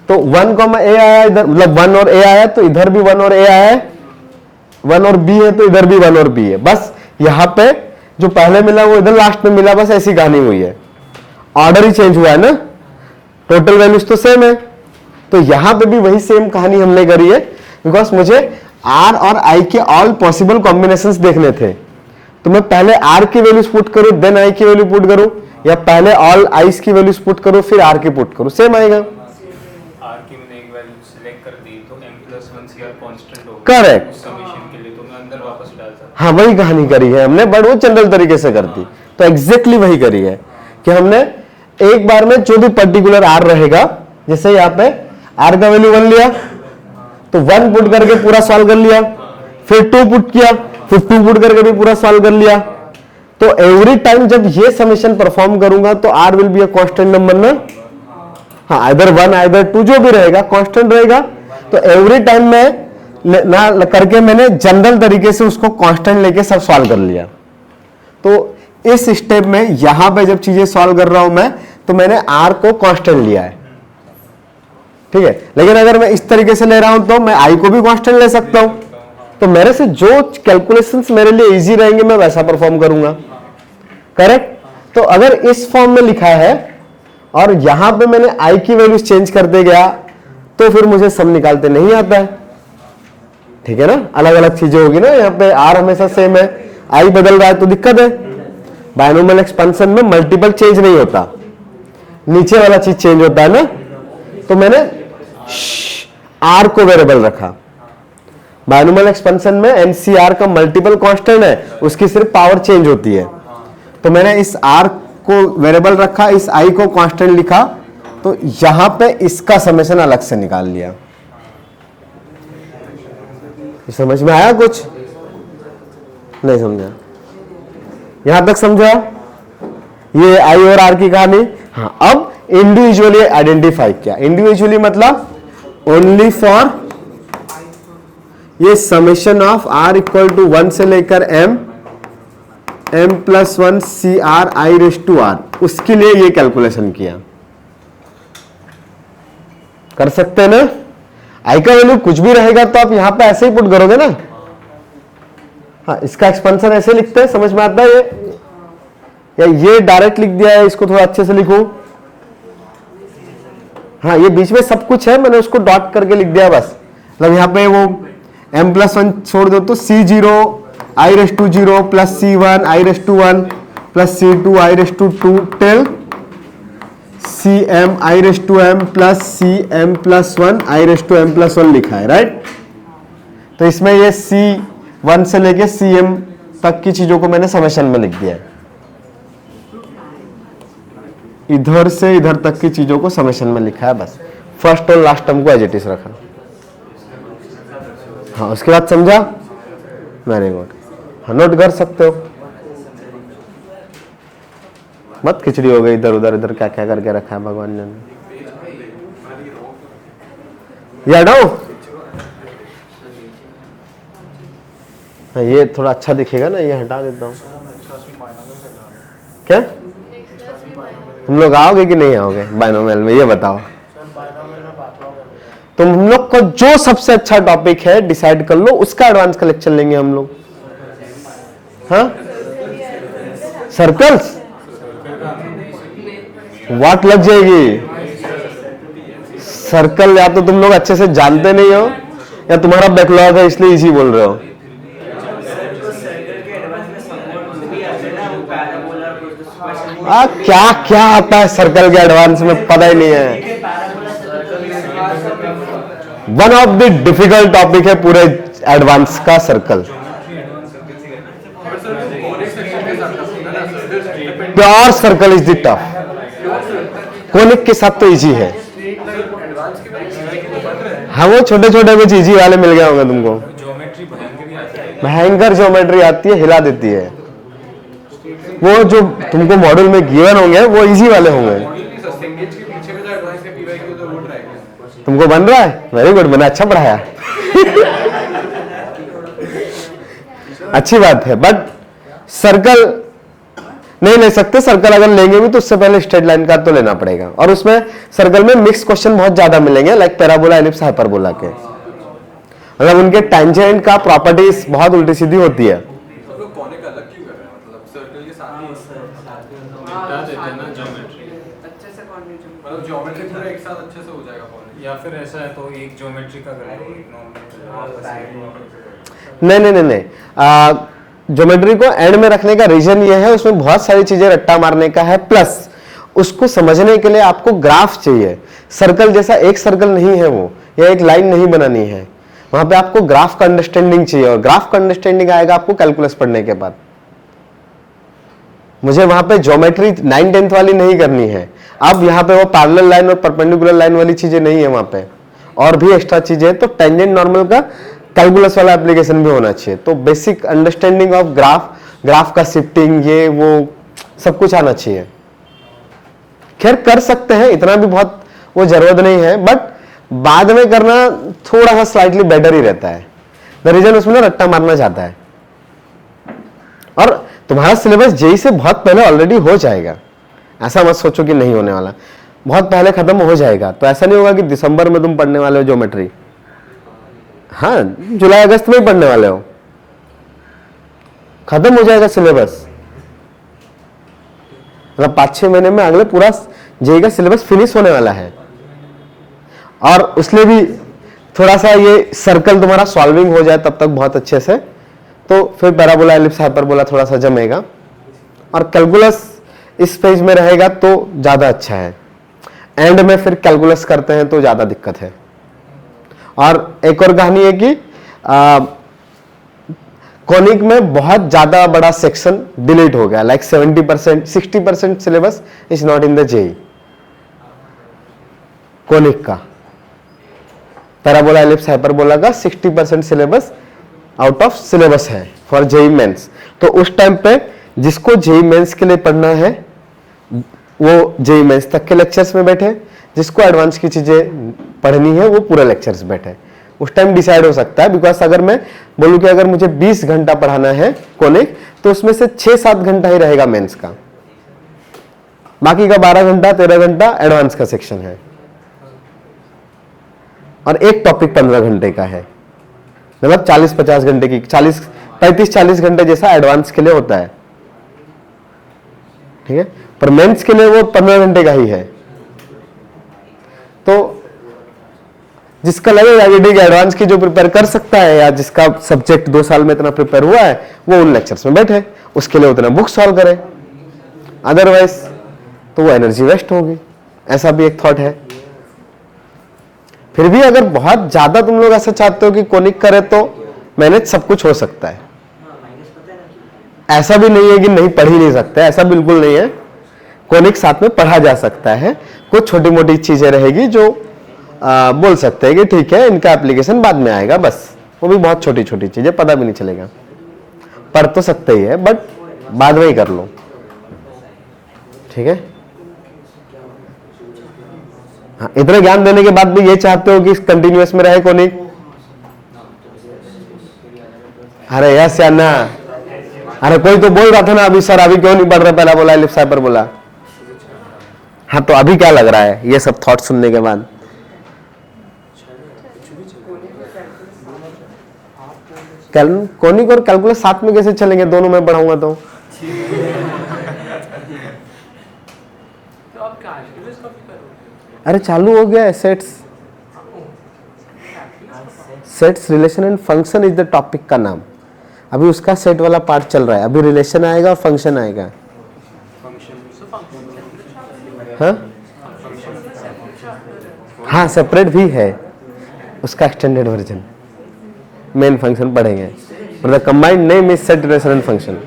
तो 1 ए आया इधर, मतलब 1 और ए आया तो इधर भी 1 और ए आया है, 1 और बी है तो इधर भी 1 और बी है। बस यहां पे जो पहले मिला वो इधर लास्ट में मिला, बस ऐसी कहानी हुई है, ऑर्डर ही चेंज हुआ है ना, टोटल वैल्यूज तो सेम है। तो यहां पे भी वही सेम कहानी हमने करी है, बिकॉज मुझे आर और आई के ऑल पॉसिबल कॉम्बिनेशंस देखने थे। तो मैं पहले आर की वैल्यूज पुट करूं, देन आई की वैल्यू पुट करूं, या पहले ऑल आईज की वैल्यूज पुट करूं फिर आर की पुट करूं, सेम आएगा। आर की मैंने एक वैल्यू सिलेक्ट कर दी तो m+1 सीआर कांस्टेंट होगा, करेक्ट, समेशन के लिए तो मैं अंदर वापस डाल सकता। हाँ वही कहानी करी है हमने, बट वो जनरल तरीके से करती, तो एग्जैक्टली वही करी है कि हमने एक बार में जो भी पर्टिकुलर आर रहेगा, जैसे यहाँ पे आर का वैल्यू 1 लिया तो 1 पुट करके पूरा सॉल्व कर लिया, फिर 2 पुट किया, फिर 2 पुट करके भी पूरा सॉल्व कर लिया। तो एवरी टाइम जब ये समेशन परफॉर्म करूंगा तो R will be a constant number ना, हाँ आइदर 1 आइदर 2 जो भी रहेगा कांस्टेंट रहेगा। तो एवरी टाइम मैं ना करके मैंने जनरल तरीके से उसको कांस्टेंट लेके सब सॉल्व कर लिया। तो इस स्टेप में यहां पे जब चीजें सॉल्व कर रहा हूं मैं, तो मैंने आर को कांस्टेंट लिया है, ठीक है। लेकिन अगर मैं इस तरीके से ले रहा हूं तो मैं आई को भी कांस्टेंट ले सकता हूं। तो मेरे से जो कैलकुलेशंस मेरे लिए इजी रहेंगे मैं वैसा परफॉर्म करूंगा, करेक्ट। तो अगर इस फॉर्म में लिखा है और यहां पे मैंने आई की वैल्यूज चेंज करते गया तो फिर मुझे सम निकालते नहीं आता है, ठीक है ना, अलग अलग चीजें होगी ना। यहाँ पे आर हमेशा सेम है, आई बदल रहा है तो दिक्कत है। बायनोमियल एक्सपेंशन में मल्टीपल चेंज नहीं होता, नीचे वाला चीज चेंज होता है ना। तो मैंने आर को वेरिएबल रखा। बायनोमियल एक्सपेंशन में एनसीआर का मल्टीपल कांस्टेंट है, उसकी सिर्फ पावर चेंज होती है। तो मैंने इस आर को वेरिएबल रखा, इस आई को कांस्टेंट लिखा, तो यहां पे इसका समेशन अलग से निकाल लिया। समझ में आया? कुछ नहीं समझा? यहां तक समझा ये आई और आर की कहानी। हाँ, अब इंडिविजुअली आइडेंटिफाई किया। इंडिविजुअली मतलब ओनली फॉर ये summation of r equal to 1 से लेकर m plus 1 CR I raise to r, उसके लिए ये कैलकुलेशन किया। कर सकते हैं ना? I का वैल्यू कुछ भी रहेगा तो आप यहां पे ऐसे ही पुट करोगे ना। हाँ, इसका एक्सपेंशन ऐसे लिखते हैं, समझ में आता है ये? या ये डायरेक्ट लिख दिया है, इसको थोड़ा अच्छे से लिखो। हाँ, ये बीच में सब कुछ है, मैंने उसको डॉट करके लिख दिया बस। मतलब यहाँ पे वो m प्लस 1 छोड़ दो तो C0 I raise to 0 plus C1 I raise to 1 plus C2 I raise to 2 till CM I raise to m plus CM plus 1 I raise to m plus 1 लिखा है, राइट? तो इसमें ये C1 से लेके CM तक की चीजों को मैंने समेशन में लिख दिया है। इधर से इधर तक की चीजों को समेशन में लिखा है बस। फर्स्ट और लास्ट टर्म को एज इट इज रखा। हाँ, उसके बाद समझा? Very good. हाँ, नोट कर सकते हो, मत खिचड़ी हो गई इधर उधर, इधर क्या क्या करके रखा है भगवान ने। याद आओ, हाँ, ये थोड़ा अच्छा दिखेगा ना, ये हटा देता हूँ। क्या हम लोग आओगे कि नहीं आओगे बाइनोमियल में, ये बताओ। तो हम लोग को जो सबसे अच्छा टॉपिक है डिसाइड कर लो, उसका एडवांस का लेक्चर लेंगे हम लोग। हाँ, सर्कल्स वाट लग जाएगी। सर्कल या तो तुम लोग अच्छे से जानते नहीं हो, या तुम्हारा बैकलॉग है इसलिए इजी बोल रहे हो। क्या क्या आता है सर्कल के एडवांस में, पता ही नहीं है। One of the difficult topic है पूरे एडवांस का circle. Pure circle is the tough, conic के साथ तो इजी है। हाँ, वो छोटे छोटे कुछ इजी वाले मिल गए होंगे तुमको। भयंकर ज्योमेट्री आती है, हिला देती है। वो जो तुमको मॉड्यूल में गिवन होंगे वो इजी वाले होंगे। तुमको बन रहा है? वेरी गुड, मैंने अच्छा पढ़ाया। अच्छी बात है, बट सर्कल नहीं ले सकते। सर्कल अगर लेंगे भी तो उससे पहले स्ट्रेट लाइन का तो लेना पड़ेगा, और उसमें सर्कल में मिक्स क्वेश्चन बहुत ज्यादा मिलेंगे, लाइक पैराबोला, एलिप्स, हाइपरबोला के। मतलब उनके टेंजेंट का प्रॉपर्टीज बहुत उल्टी सीधी होती है। या फिर ऐसा है तो एक ज्योमेट्री का नहीं नहीं नहीं नहीं, ज्योमेट्री को एंड में रखने का रीजन ये है, उसमें बहुत सारी चीजें रट्टा मारने का है, प्लस उसको समझने के लिए आपको ग्राफ चाहिए। सर्कल जैसा एक सर्कल नहीं है वो, या एक लाइन नहीं बनानी है, वहां पे आपको ग्राफ का अंडरस्टैंडिंग चाहिए, और ग्राफ का अंडरस्टैंडिंग आएगा आपको कैलकुलस पढ़ने के बाद। मुझे वहां पे ज्योमेट्री 9-10 वाली नहीं करनी है। अब यहाँ पे वो पैरेलल लाइन और परपेंडिकुलर लाइन वाली चीजें नहीं है वहां पे, और भी एक्स्ट्रा चीजें। तो टेंजेंट नॉर्मल का कैलकुलस वाला एप्लीकेशन भी होना चाहिए। तो basic understanding of graph, graph का शिफ्टिंग, ये वो सब कुछ आना चाहिए। खैर कर सकते हैं, इतना भी बहुत वो जरूरत नहीं है, बट बाद में करना थोड़ा सा स्लाइटली बेटर ही रहता है। द रीजन उसमें ना रट्टा मारना चाहता है, और तुम्हारा सिलेबस जेई से बहुत पहले ऑलरेडी हो जाएगा। ऐसा मत सोचो कि नहीं होने वाला, बहुत पहले खत्म हो जाएगा। तो ऐसा नहीं होगा कि दिसंबर में तुम पढ़ने वाले हो ज्योमेट्री, हाँ जुलाई अगस्त में ही पढ़ने वाले हो, खत्म हो जाएगा सिलेबस। मतलब 5-6 महीने में अगले पूरा जेई का सिलेबस फिनिश होने वाला है। और उसलिए भी थोड़ा सा ये सर्कल तुम्हारा सॉल्विंग हो जाए तब तक बहुत अच्छे से, तो फिर पैराबोला, एलिप्स, हाइपरबोला थोड़ा सा जमेगा, और कैलकुलस इस पेज में रहेगा तो ज्यादा अच्छा है। एंड में फिर कैलकुलस करते हैं तो ज्यादा दिक्कत है। और एक और कहानी है कि कॉनिक में बहुत ज्यादा बड़ा सेक्शन डिलीट हो गया, like 70%, 60% syllabus is not in the JEE. Conic का पैराबोला, एलिप्स, हाइपरबोला का 60% सिलेबस आउट ऑफ सिलेबस है फॉर जेई मेंस। तो उस टाइम पे जिसको जेई मेंस के लिए पढ़ना है वो जेई मेंस तक के लेक्चर्स में बैठे, जिसको एडवांस की चीजें पढ़नी है वो पूरे लेक्चर्स बैठे। उस टाइम डिसाइड हो सकता है। बिकॉज अगर मैं बोलूं कि अगर मुझे 20 घंटा पढ़ाना है कोनिक, तो उसमें से 6-7 घंटा ही रहेगा मेंस का, बाकी का 12 घंटा 13 घंटा एडवांस का सेक्शन है, और एक टॉपिक 15 घंटे का है। मतलब 40-50 घंटे की 35-40 घंटे जैसा एडवांस के लिए होता है, ठीक है। पर मेंस के लिए वो 15 घंटे का ही है। तो जिसका लगेगा कि ठीक है एडवांस की जो प्रिपेयर कर सकता है, या जिसका सब्जेक्ट 2 साल में इतना प्रिपेयर हुआ है, वो उन लेक्चर्स में बैठे, उसके लिए उतना बुक सॉल्व करे। अदरवाइज तो वो एनर्जी वेस्ट होगी। ऐसा भी एक थॉट है। फिर भी अगर बहुत ज्यादा तुम लोग ऐसा चाहते हो कि कोनिक करे, तो मैनेज सब कुछ हो सकता है। ऐसा भी नहीं है कि नहीं पढ़ ही नहीं सकते, ऐसा बिल्कुल नहीं है। कोनिक साथ में पढ़ा जा सकता है। कुछ छोटी मोटी चीजें रहेगी जो बोल सकते हैं कि ठीक है इनका एप्लीकेशन बाद में आएगा, बस वो भी बहुत छोटी छोटी चीजें, पता भी नहीं चलेगा। पढ़ तो सकते ही है, बट बाद में ही कर लो, ठीक है। हाँ, इतना ज्ञान देने के बाद भी ये चाहते हो कि कंटिन्यूअस में रहे कोनिक? अरे यस या ना? अरे कोई तो बोल रहा था ना अभी, सर अभी क्यों नहीं पढ़ रहे, पहला बोला एलिफ साइपर बोला। हाँ, तो अभी क्या लग रहा है ये सब थॉट सुनने के बाद? कोनिक और कैलकुलस साथ में कैसे चलेंगे? दोनों मैं पढ़ाऊंगा तो अरे चालू हो गया है। Sets relation and function is the topic का नाम। अभी उसका सेट वाला पार्ट चल रहा है, अभी रिलेशन आएगा और फंक्शन आएगा। हाँ, सेपरेट भी है उसका एक्सटेंडेड वर्जन। मेन फंक्शन पढ़ेंगे, मतलब combined name is set relation and function.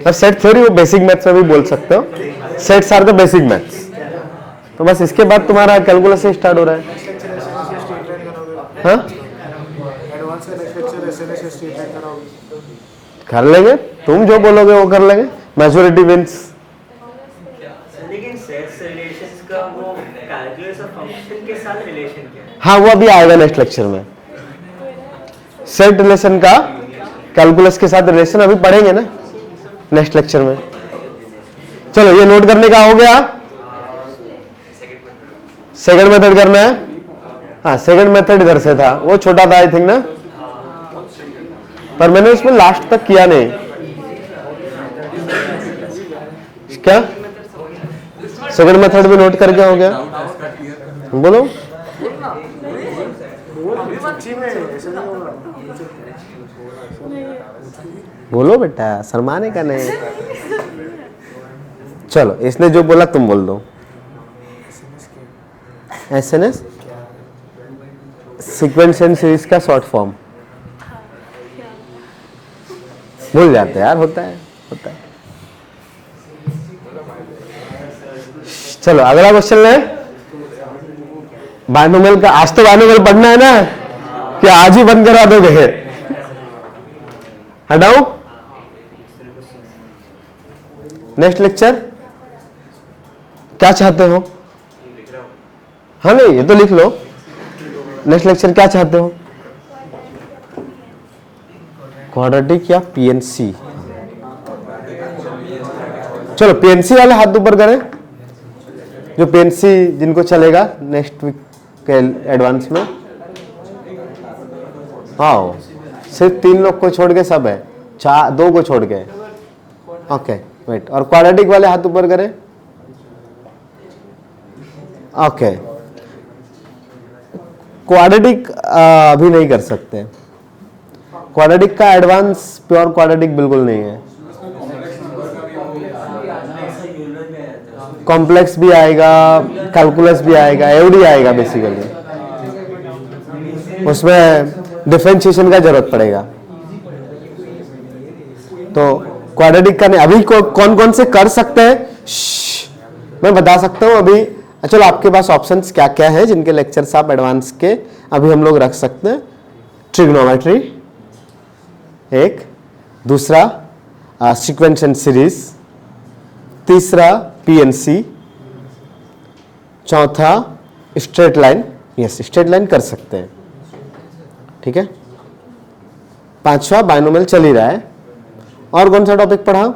और सेट थ्योरी वो बेसिक मैथ्स में भी बोल सकते हो। Sets are the basic maths. तो बस इसके बाद तुम्हारा कैलकुलस से स्टार्ट हो रहा है। हाँ, कर लेंगे, तुम जो बोलोगे वो कर लेंगे। Majority wins. लेकिन सेट्स रिलेशंस का वो कैलकुलस और फंक्शन के साथ रिलेशन क्या है? हाँ, वो अभी आएगा नेक्स्ट लेक्चर में। सेट रिलेशन का कैलकुलस के साथ रिलेशन अभी पढ़ेंगे ना नेक्स्ट लेक्चर में। चलो, ये नोट करने का हो गया। सेकंड मेथड करना है। हाँ, सेकंड मेथड इधर से था, वो छोटा था आई थिंक ना, पर मैंने उसमें लास्ट तक किया नहीं। क्या सेकंड मेथड भी नोट करके हो गया? बोलो। बोलो बेटा, शर्माने का नहीं। चलो, इसने जो बोला तुम बोल दो। एसएनएस सीक्वेंस एंड सीरीज का शॉर्ट फॉर्म। भूल जाते यार, होता है। चलो अगला क्वेश्चन ले। बायनोमियल का, आज तो बायनोमियल पढ़ना है ना, कि आज ही बंद करा दोगे? हटाओ, नेक्स्ट लेक्चर क्या चाहते हो? हाँ, नहीं ये तो लिख लो। नेक्स्ट लेक्चर क्या चाहते हो? क्वाड्रेटिक या पीएनसी? चलो पीएनसी वाले हाथ ऊपर करें, जो पीएनसी जिनको चलेगा नेक्स्ट वीक के एडवांस में। हाँ, सिर्फ 3 लोग को छोड़ के सब है, 2 को छोड़ के। ओके वेट, और क्वाड्रेटिक वाले हाथ ऊपर करें। ओके, क्वाड्रेटिक अभी नहीं कर सकते। क्वाड्रेटिक का एडवांस प्योर क्वाड्रेटिक बिल्कुल नहीं है। कॉम्प्लेक्स भी आएगा, कैलकुलस भी आएगा, एवडी आएगा बेसिकली। उसमें डिफरेंशिएशन का जरूरत पड़ेगा। तो क्वाड्रेटिक का नहीं। अभी कौन कौन से कर सकते हैं मैं बता सकता हूं अभी। चलो, आपके पास ऑप्शंस क्या क्या है जिनके लेक्चर्स आप एडवांस के अभी हम लोग रख सकते हैं? ट्रिग्नोमेट्री एक, दूसरा सीक्वेंस एंड सीरीज, तीसरा पीएनसी, चौथा straight line, yes straight line कर सकते हैं, ठीक है। पांचवा बाइनोमियल चल ही रहा है। और कौन सा टॉपिक पढ़ा? हाँ,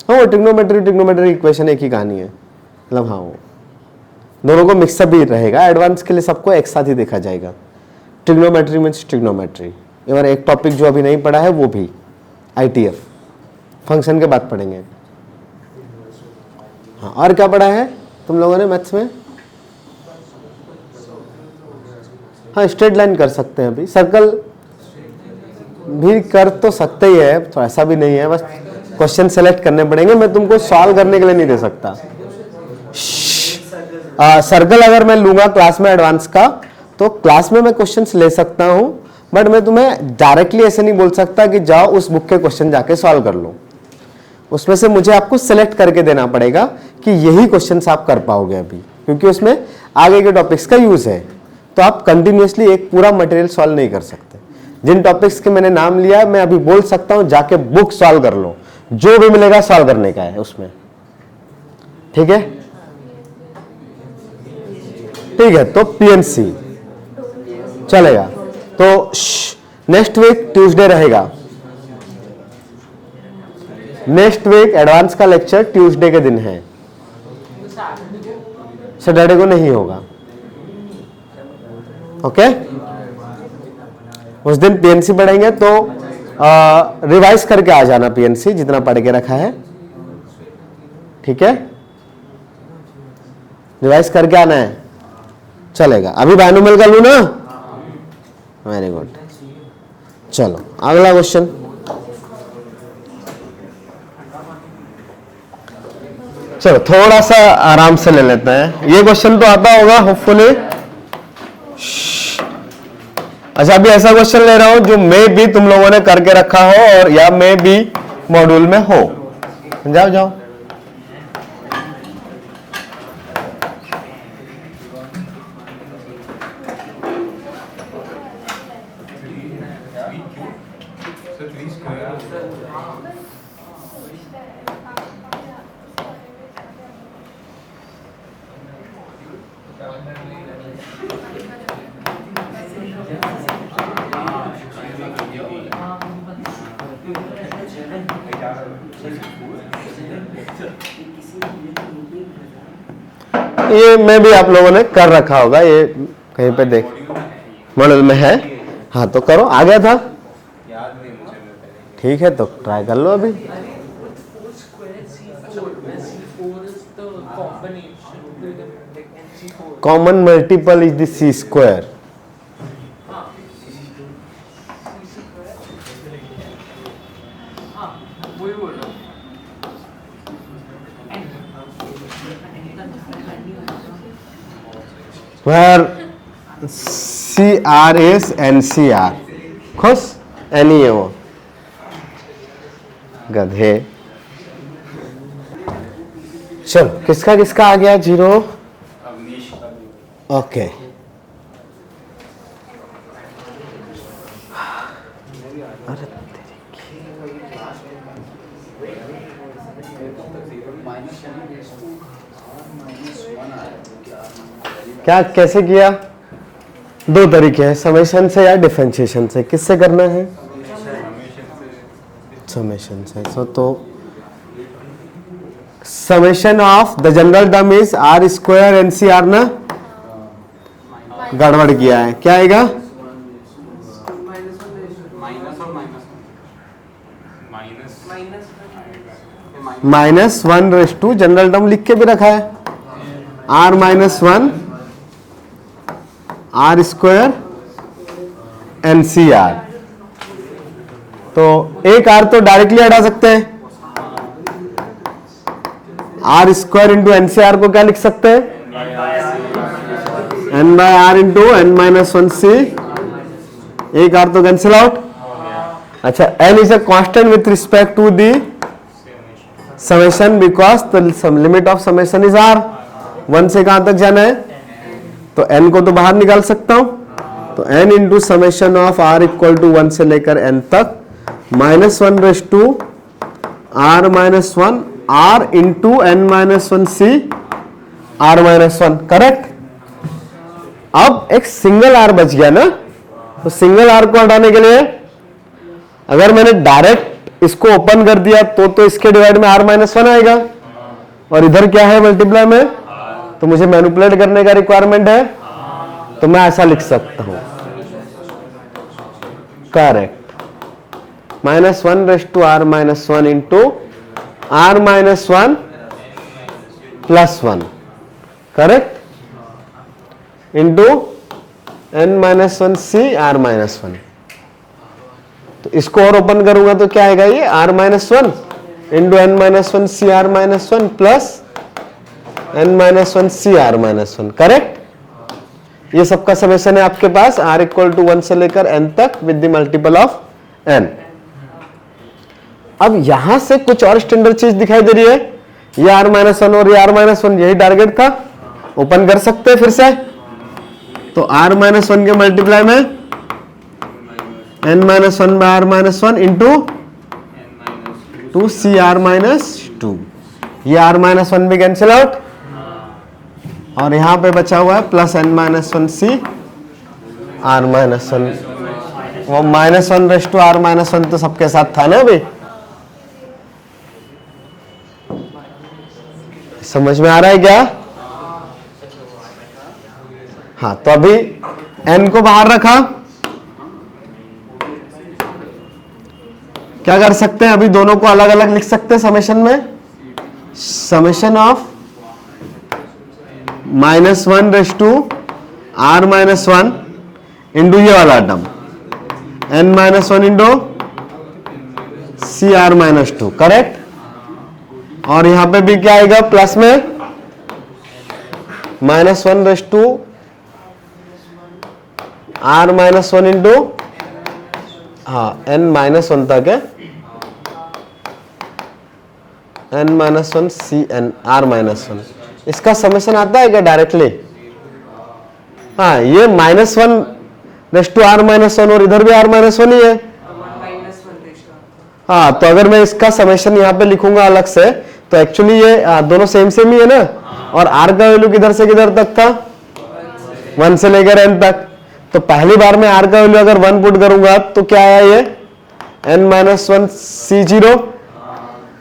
वो ट्रिग्नोमेट्री इक्वेशन एक ही कहानी है, मतलब हाँ वो दोनों को मिक्सअप भी रहेगा। एडवांस के लिए सबको एक साथ ही देखा जाएगा। Trigonometry means trigonometry. और एक टॉपिक जो अभी नहीं पढ़ा है वो भी ITF, फंक्शन के बाद पढ़ेंगे। हाँ, और क्या पढ़ा है तुम लोगों ने मैथ्स में? हाँ, स्ट्रेट लाइन कर सकते हैं, अभी सर्कल भी कर तो सकते ही है, तो ऐसा भी नहीं है, बस क्वेश्चन सेलेक्ट करने पड़ेंगे। मैं तुमको सॉल्व करने के लिए नहीं दे सकता। सर्कल अगर मैं लूंगा क्लास में एडवांस का, तो क्लास में मैं क्वेश्चंस ले सकता हूं, बट मैं तुम्हें डायरेक्टली ऐसे नहीं बोल सकता कि जाओ उस बुक के क्वेश्चन जाके सॉल्व कर लो। उसमें से मुझे आपको सेलेक्ट करके देना पड़ेगा कि यही क्वेश्चंस आप कर पाओगे अभी, क्योंकि उसमें आगे के टॉपिक्स का यूज है। तो आप कंटिन्यूअसली एक पूरा मटेरियल सॉल्व नहीं कर सकते। जिन टॉपिक्स के मैंने नाम लिया मैं अभी बोल सकता हूं जाके बुक सॉल्व कर लो, जो भी मिलेगा सॉल्व करने का है उसमें, ठीक है। ठीक है, तो PNC चलेगा। तो नेक्स्ट वीक ट्यूसडे रहेगा। नेक्स्ट वीक एडवांस का लेक्चर ट्यूसडे के दिन है, सैटरडे को नहीं होगा। ओके, उस दिन PNC पढ़ेंगे, तो रिवाइज करके आ जाना PNC जितना पढ़ के रखा है, ठीक है। रिवाइज करके आना है, चलेगा। अभी बाइनोमियल का लू ना? Very good. चलो अगला क्वेश्चन। चलो थोड़ा सा आराम से ले लेते हैं। ये क्वेश्चन तो आता होगा होपफुली। अच्छा, अभी ऐसा क्वेश्चन ले रहा हूं जो मे भी तुम लोगों ने करके रखा हो और या मे भी मॉड्यूल में हो। जाओ जाओ। ये मैं भी आप लोगों ने कर रखा होगा, ये कहीं पे देख मॉडल में है। हाँ तो करो, आ गया था, ठीक है तो ट्राई कर लो अभी। Common multiple is the C square. where CR is NCR। खुश? एनी है वो गधे। चलो किसका किसका आ गया 0? ओके, क्या कैसे किया? दो तरीके हैं, समेशन से या डिफरेंशिएशन से। किससे करना है? समेशन से। तो summation of the general term is R square NCR ना? गड़बड़ किया है, क्या आएगा? -1 जनरल टर्म लिख के भी रखा है, R -1 R स्क्वायर NCR। तो एक R तो डायरेक्टली हटा सकते हैं, R स्क्वायर इंटू NCR को क्या लिख सकते हैं? N by R into N-1C। एक R तो कैंसिल आउट। अच्छा, N is a constant with respect to the summation because the limit of summation is R। 1 से कहां तक जाना है? तो n को तो बाहर निकाल सकता हूं, तो n into summation of R equal to 1 से लेकर n तक -1 raise to R -1 R into N-1C r minus one, correct. अब एक सिंगल r बच गया ना, तो सिंगल r को हटाने के लिए अगर मैंने डायरेक्ट इसको ओपन कर दिया तो इसके डिवाइड में r माइनस वन आएगा, और इधर क्या है मल्टीप्लाई में, तो मुझे मैनिपुलेट करने का रिक्वायरमेंट है, तो मैं ऐसा लिख सकता हूं, correct, minus one raise to r minus one into r minus one plus one, correct, into n minus one C r minus one. तो इसको और ओपन करूंगा तो क्या आएगा, ये r minus one into N minus one C are minus one plus N minus one C are minus one, correct. ये सबका समेशन है आपके पास r इक्वल टू 1 से लेकर n तक with the multiple of n। अब यहां से कुछ और स्टैंडर्ड चीज दिखाई दे रही है, ये r माइनस वन और ये r माइनस वन, यही टारगेट था, ओपन कर सकते हैं फिर से। तो r माइनस वन के मल्टीप्लाई में n minus one by r minus one into two C are minus two, ये r माइनस वन भी कैंसिल आउट, और यहां पे बचा हुआ है plus n minus one C are minus one. वो minus one raise to are minus one तो सबके साथ था ना अभी, समझ में आ रहा है क्या? हाँ, तो अभी n को बाहर रखा, क्या कर सकते हैं, अभी दोनों को अलग अलग लिख सकते हैं समेशन में, summation of minus one raise to are minus one into ये वाला term n minus one into C are minus two, correct. और यहां पे भी क्या आएगा, प्लस में minus one raise to are minus one into, हाँ n माइनस वन तक है, n minus one C N R minus one. इसका समेशन आता है क्या डायरेक्टली? हाँ, ये minus one raise to are minus one और इधर भी आर माइनस वन ही है। हाँ, तो अगर मैं इसका समेशन यहाँ पे लिखूंगा अलग से, तो एक्चुअली ये दोनों सेम सेम ही है ना, और आर का वैल्यू किधर से किधर तक था, 1 से लेकर n तक। तो पहली बार में आर का वैल्यू अगर 1 पुट करूंगा तो क्या आया, ये n minus one C zero,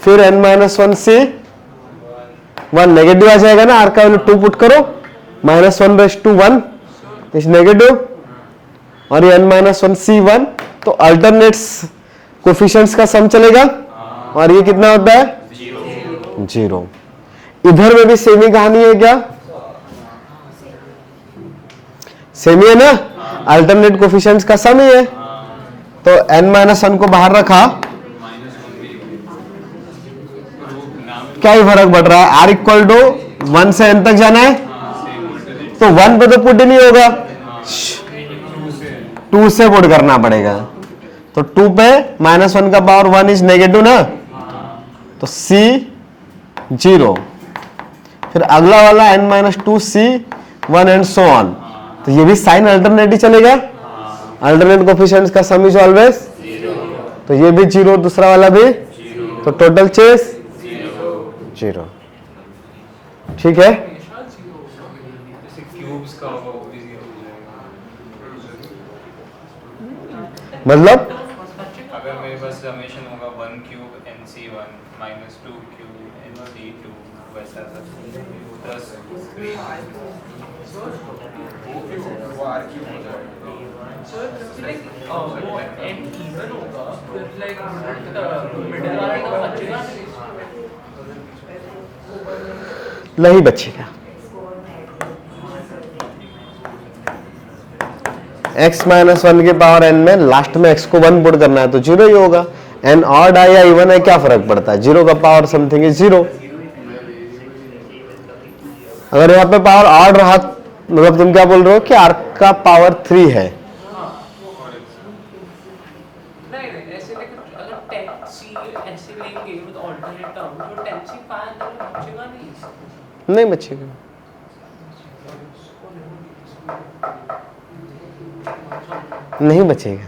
फिर n minus one C one, negative आ जाएगा ना, आर का वैल्यू 2 पुट करो, minus one raise to one is negative, और ये n minus one C one, तो अल्टरनेट्स कोफिशिएंट्स का सम चलेगा, और ये कितना होता है, 0। इधर में भी सेम ही कहानी है क्या, सेम ही है ना, अल्टरनेट कोफिशिएंट्स का सम ही है। तो n माइनस वन को बाहर रखा, क्या ही फर्क पड़ रहा है, r इक्वल टू 1 से n तक जाना है, तो 1 पे तो पुट ही नहीं होगा, 2 से पुट करना पड़ेगा। तो 2 पे माइनस वन का पावर 1 इज नेगेटिव ना, तो c 0, फिर अगला वाला n minus two C one and so on, तो ये भी साइन अल्टरनेट ही चलेगा, अल्टरनेट कोफिशिएंट्स का सम इज ऑलवेज, तो ये भी 0, दूसरा वाला भी, तो टोटल चेस 0, ठीक है। मतलब अगर मेरे पास समेशन होगा 1 cube NC1 minus 2 cube NC2 वैसा प्लस 3 वो आर क्यूब हो जाएगा। वो n इवन होगा, फिर लाइक मिडिल वाला टर्म बचेगा नहीं बचेगा, x माइनस वन के पावर n में लास्ट में x को 1 पुट करना है तो 0 ही होगा, n ऑड है या इवन है क्या फर्क पड़ता है, 0 का पावर समथिंग इज 0। अगर यहाँ पे पावर ऑड रहा, मतलब तुम क्या बोल रहे हो कि r का पावर 3 है, नहीं ऐसे लेकिन अगर 10c ऐसे लेंगे विद अल्टरनेट टर्म, तो 10c पाए अंदर बचेगा नहीं बचेगा, नहीं बचेगा।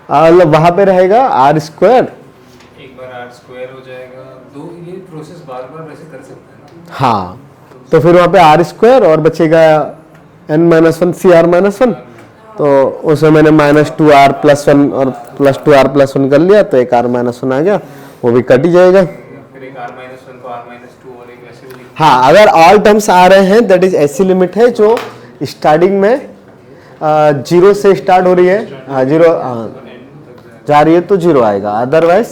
मतलब वहां पे रहेगा आर स्क्वायर। एक बार आर स्क्वायर हो जाएगा, दो ये प्रोसेस बार बार वैसे कर सकते हैं ना। हाँ, तो फिर वहां पे आर स्क्वायर और बचेगा n-1 सी आर -1, तो उसमें मैंने -2r+1 और +2r+1 कर लिया, तो एक r-1 आ गया, वो भी कट ही जाएगा। फिर एक r-1 को r-2 और एक वैसे भी लिख- हाँ, अगर ऑल टर्म्स आ रहे हैं दैट इज ऐसी लिमिट है जो स्टार्टिंग में 0 से स्टार्ट हो रही है, 0 जा रही है तो 0 आएगा, अदरवाइज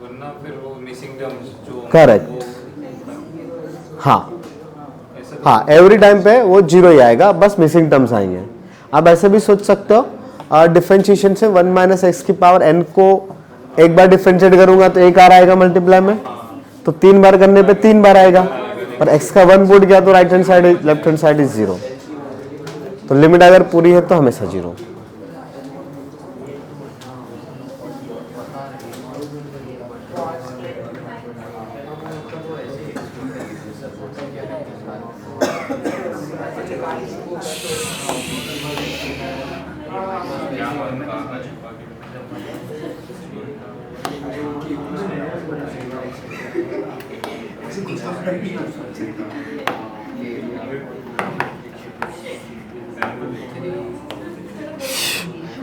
वरना फिर वो मिसिंग टर्म्स जो करेक्ट। हाँ ऐसा तो हाँ, एवरी टाइम पे वो 0 ही आएगा, बस मिसिंग टर्म्स आएंगे। आप ऐसे भी सोच सकते हो, डिफरेंशिएशन से 1 - x की पावर n को एक बार डिफरेंशिएट करूंगा तो एक आर आएगा मल्टीप्लाई में, तो 3 बार करने पे 3 बार आएगा, और x का 1 पुट गया तो right hand side left hand side is 0, तो लिमिट अगर पूरी है तो हमेशा 0।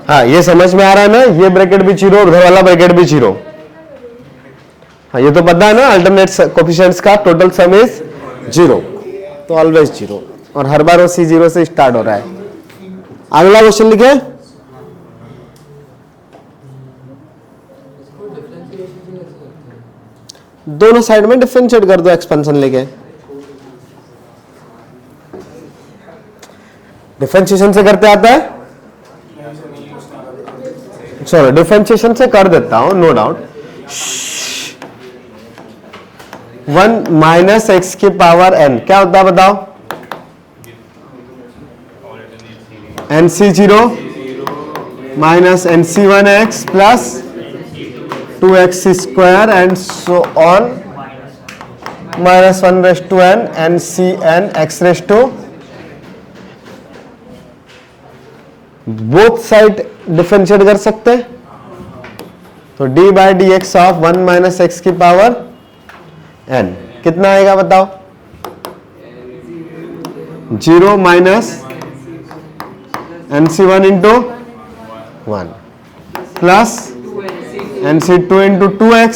हाँ, ये समझ में आ रहा है ना, ये ब्रैकेट भी 0 और उधर वाला ब्रैकेट भी 0। हाँ, ये तो पता है ना, अल्टरनेट कोफिशिएंट्स का टोटल सम इज 0, तो ऑलवेज 0, और हर बार वो C0 से स्टार्ट हो रहा है। अगला क्वेश्चन लिखे, दोनों साइड में डिफरेंशिएट कर दो एक्सपेंशन लेके। डिफरेंशिएशन से करते आता है, चलो डिफरेंशिएशन से कर देता हूं, नो डाउट। 1 - x की पावर n क्या होता है बताओ? nc0 minus nc1x plus 2x² and so on -1 ncn x both side differentiate कर सकते हैं, तो d/dx ऑफ 1 - x की पावर n कितना आएगा बताओ? 0 minus nc1 into 1 plus nc2 into 2x,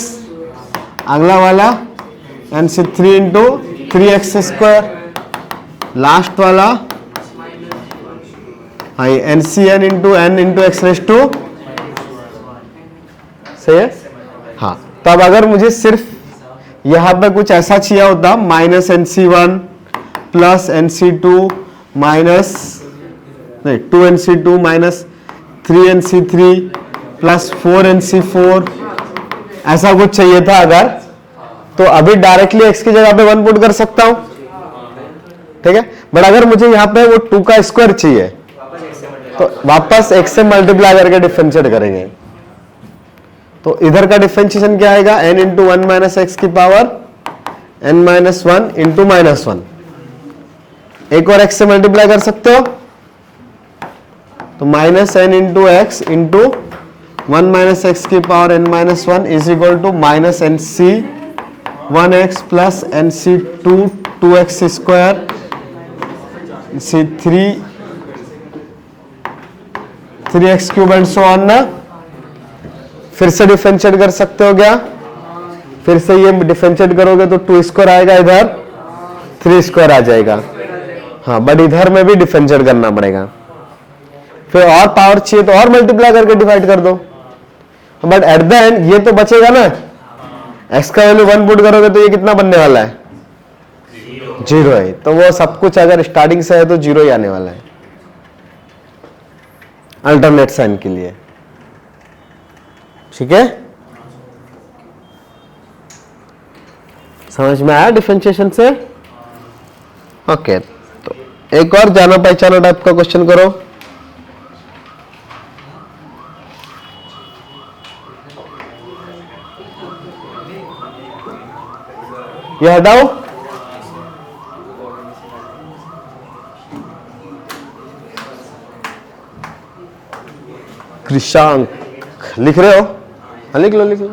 अगला वाला nc3 into 3x², लास्ट वाला ncn into n into x सही है। हाँ, तब अगर मुझे सिर्फ यहां पे कुछ ऐसा चाहिए होता, -nc1 प्लस nc2 माइनस नहीं 2nc2 minus 3nc3 plus 4nc4, ऐसा कुछ चाहिए था अगर, तो अभी डायरेक्टली x की जगह पे 1 पुट कर सकता हूं, ठीक है। बट अगर मुझे यहाँ पे वो 2 का स्क्वायर चाहिए तो वापस x से मल्टीप्लाई करके डिफरेंशिएट करेंगे, तो इधर का डिफरेंशिएशन क्या आएगा? n इंटू 1 - x की पावर n - 1 इंटू -1, एक और x से मल्टीप्लाई कर सकते हो, तो -n into x into 1 - x की power n - 1 is equal to -nc1x plus nc2 2x² nc3 3x³ and so on ना। फिर से डिफरेंशिएट कर सकते हो क्या? फिर से ये डिफरेंशिएट करोगे तो 2² आएगा, इधर 3² आ जाएगा। हाँ, बट इधर में भी डिफरेंशिएट करना पड़ेगा, फिर और पावर चाहिए तो और मल्टीप्लाई करके डिवाइड कर दो, बट एट द एंड ये तो बचेगा ना। x का वैल्यू 1 पुट करोगे तो ये कितना बनने वाला है? 0 है, तो वो सब कुछ अगर स्टार्टिंग से है तो 0 ही आने वाला है अल्टरनेट साइन के लिए, ठीक है। समझ में आया डिफरेंशिएशन से? ओके, तो एक और जाना पहचाना टाइप का क्वेश्चन करो। ये हटाओ, कृषांक लिख रहे हो? हाँ लिख लो लिख लो।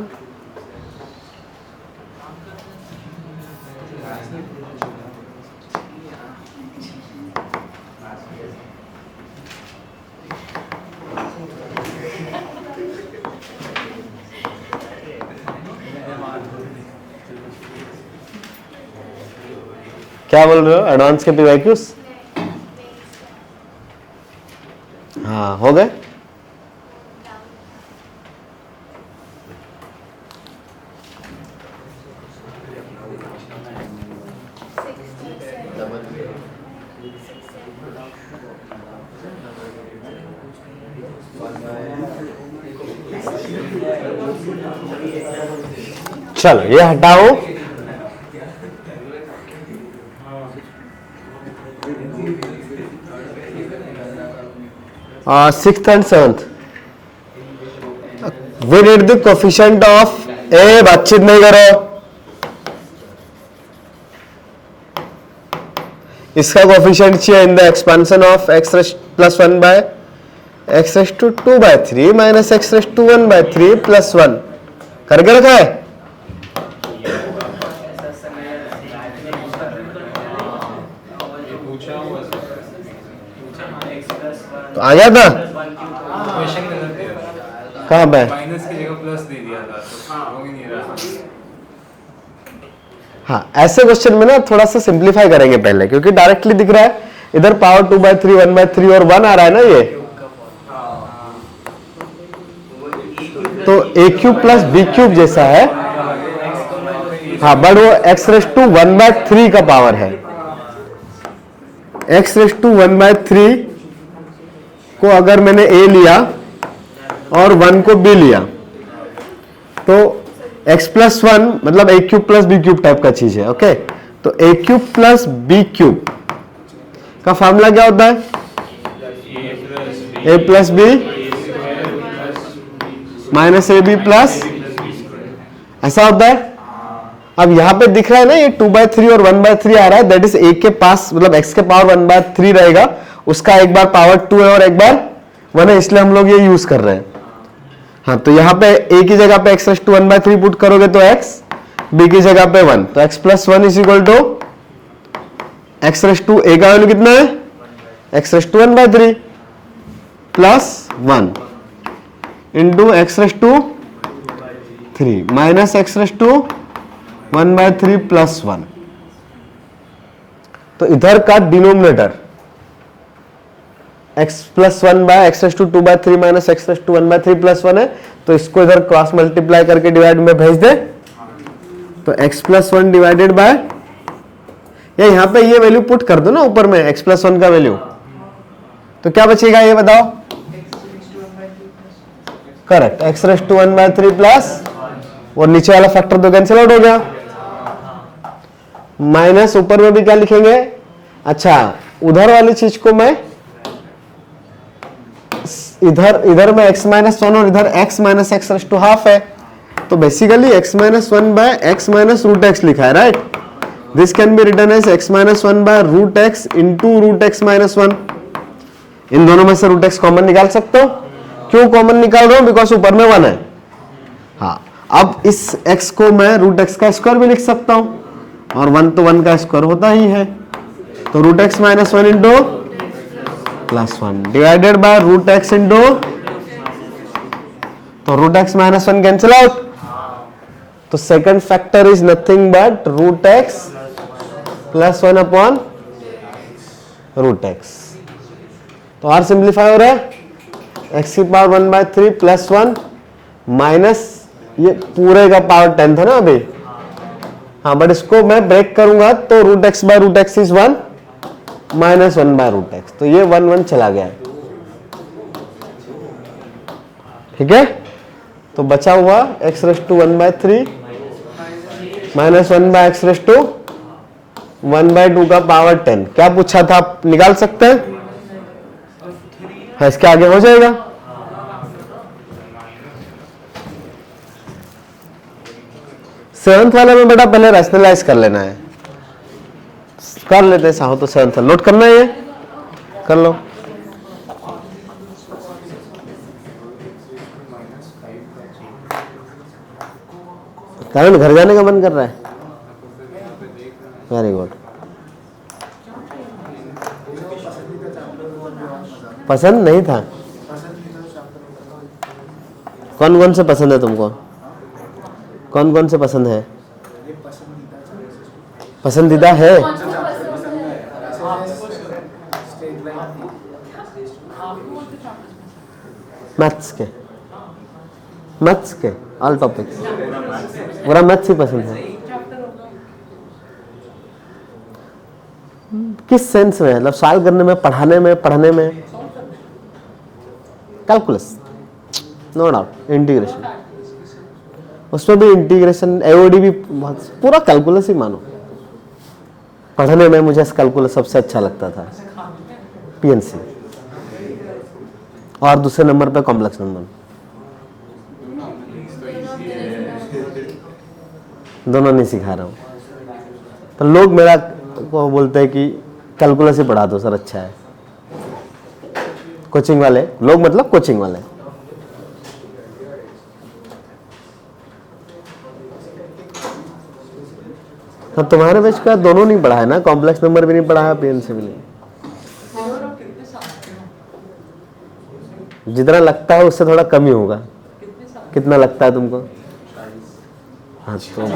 क्या बोल रहे हो? एडवांस के पीवाईक्यूज? हाँ हो गए। चलो ये हटाओ। Sixth and seventh, we need the coefficient of a. बातचीत नहीं करो। इसका कोफिशिएंट चाहिए in the expansion of x plus 1 by x raise to 2 by 3 minus x raise to 1 by 3 plus 1 करके रखा है। तो आ गया था क्वेश्चन गलत दिया था, कहाँ पे? माइनस की जगह प्लस दे दिया था तो हो ही नहीं रहा। हाँ ऐसे क्वेश्चन में ना थोड़ा सा सिंप्लीफाई करेंगे पहले, क्योंकि डायरेक्टली दिख रहा है इधर पावर 2 बाय 3 1 बाय 3 और 1 आ रहा है ना ये, तो a cube plus b cube जैसा है। हाँ बट वो एक्स रेस टू 1 बाय 3 का पावर है। एक्स रेस टू 1 बाय 3 को अगर मैंने ए लिया और 1 को बी लिया तो x प्लस 1 मतलब a cube plus b cube type का चीज है। ओके तो a cube plus b cube का फॉर्मूला क्या होता है? A plus b minus a b plus, ऐसा होता है। अब यहां पे दिख रहा है ना ये 2 बाय 3 और 1 बाय 3 आ रहा है, दैट इज ए के पास मतलब x के पावर 1 बाय 3 रहेगा, उसका एक बार पावर 2 है और एक बार 1 है, इसलिए हम लोग ये यूज कर रहे हैं। हाँ तो यहाँ पे a की जगह पे x raise to 1 by 3 put करोगे तो x, b की जगह पे 1, तो x plus 1 is equal to x raise to a का वैल्यू कितना है? x raise to 1 by 3 plus 1 into x raise to 3 minus x raise to 1 by 3 plus 1। तो इधर का denominator x plus 1 by x raise to 2 by 3 minus x raise to 1 by 3 plus 1 है, तो इसको इधर क्रॉस मल्टीप्लाई करके divide में भेज दे, तो x प्लस 1 डिवाइडेड बाय, या यहां पे ये वैल्यू पुट कर दो ना ऊपर में x प्लस 1 का वैल्यू, तो क्या बचेगा ये बताओ? Correct, x raise to 1 by 3 plus, और नीचे वाला फैक्टर तो कैंसिल आउट हो गया, माइनस ऊपर में भी क्या लिखेंगे? अच्छा उधर वाली चीज को मैं इधर में x माइनस 1 और इधर x minus x raise to half है, तो basically x minus 1 by x minus root x लिखा है, right? This can be written as x minus 1 by root x into root x minus 1। इन दोनों में से रूट x कॉमन निकाल सकते हो। क्यों कॉमन निकाल रहा हूं? बिकॉज ऊपर में 1 है। हाँ अब इस x को मैं रूट x का स्क्वायर भी लिख सकता हूं, और 1 तो 1 का स्क्वायर होता ही है, तो root x minus 1 into plus 1 divided by root x into, तो root x minus 1 cancel out, तो second factor is nothing but root x plus 1 upon root x। तो और सिंप्लीफाई हो रहा है, x की पावर 1 बाय 3 प्लस 1 माइनस ये पूरे का पावर 10 था ना अभी। हाँ बट इसको मैं ब्रेक करूंगा तो root x by root x is 1 minus 1 by root x, तो ये 1 1 चला गया है। ठीक है, तो बचा हुआ x raise to 1 by 3 minus 1 by x raise to 1 by 2 का पावर 10। क्या पूछा था, आप निकाल सकते हैं? हाँ इसके आगे हो जाएगा। सेवंथ वाला में बेटा पहले रैशनलाइज कर लेना है, कर लेते हैं साहो, तो सेवंथ नोट करना है, ये कर लो। कारण घर जाने का मन कर रहा है। Very good. पसंद नहीं था? कौन कौन से पसंद है तुमको? कौन कौन से पसंद है? पसंदीदा है? मैथ्स के? मैथ्स के ऑल टॉपिक्स? पूरा मैथ्स ही पसंद है? किस सेंस में? मतलब सॉल्व करने में, पढ़ने में? Calculus, no doubt. इंटीग्रेशन, उसमें भी इंटीग्रेशन, एओडी भी बहुत, पूरा कैलकुलस ही मानो। पढ़ने में मुझे कैलकुलस सबसे अच्छा लगता था, पीएनसी, और दूसरे नंबर पे कॉम्प्लेक्स नंबर। दोनों नहीं सिखा रहा हूँ। तो लोग मेरा को बोलते हैं कि कैलकुलस ही पढ़ा दो सर, अच्छा है। कोचिंग वाले लोग, मतलब कोचिंग वाले। तो तुम्हारे बैच का दोनों नहीं पढ़ा है ना? कॉम्प्लेक्स नंबर भी नहीं पढ़ा है, पीएनसी भी नहीं। जितना लगता है उससे थोड़ा कम ही होगा। कितना लगता है तुमको? हाँ तो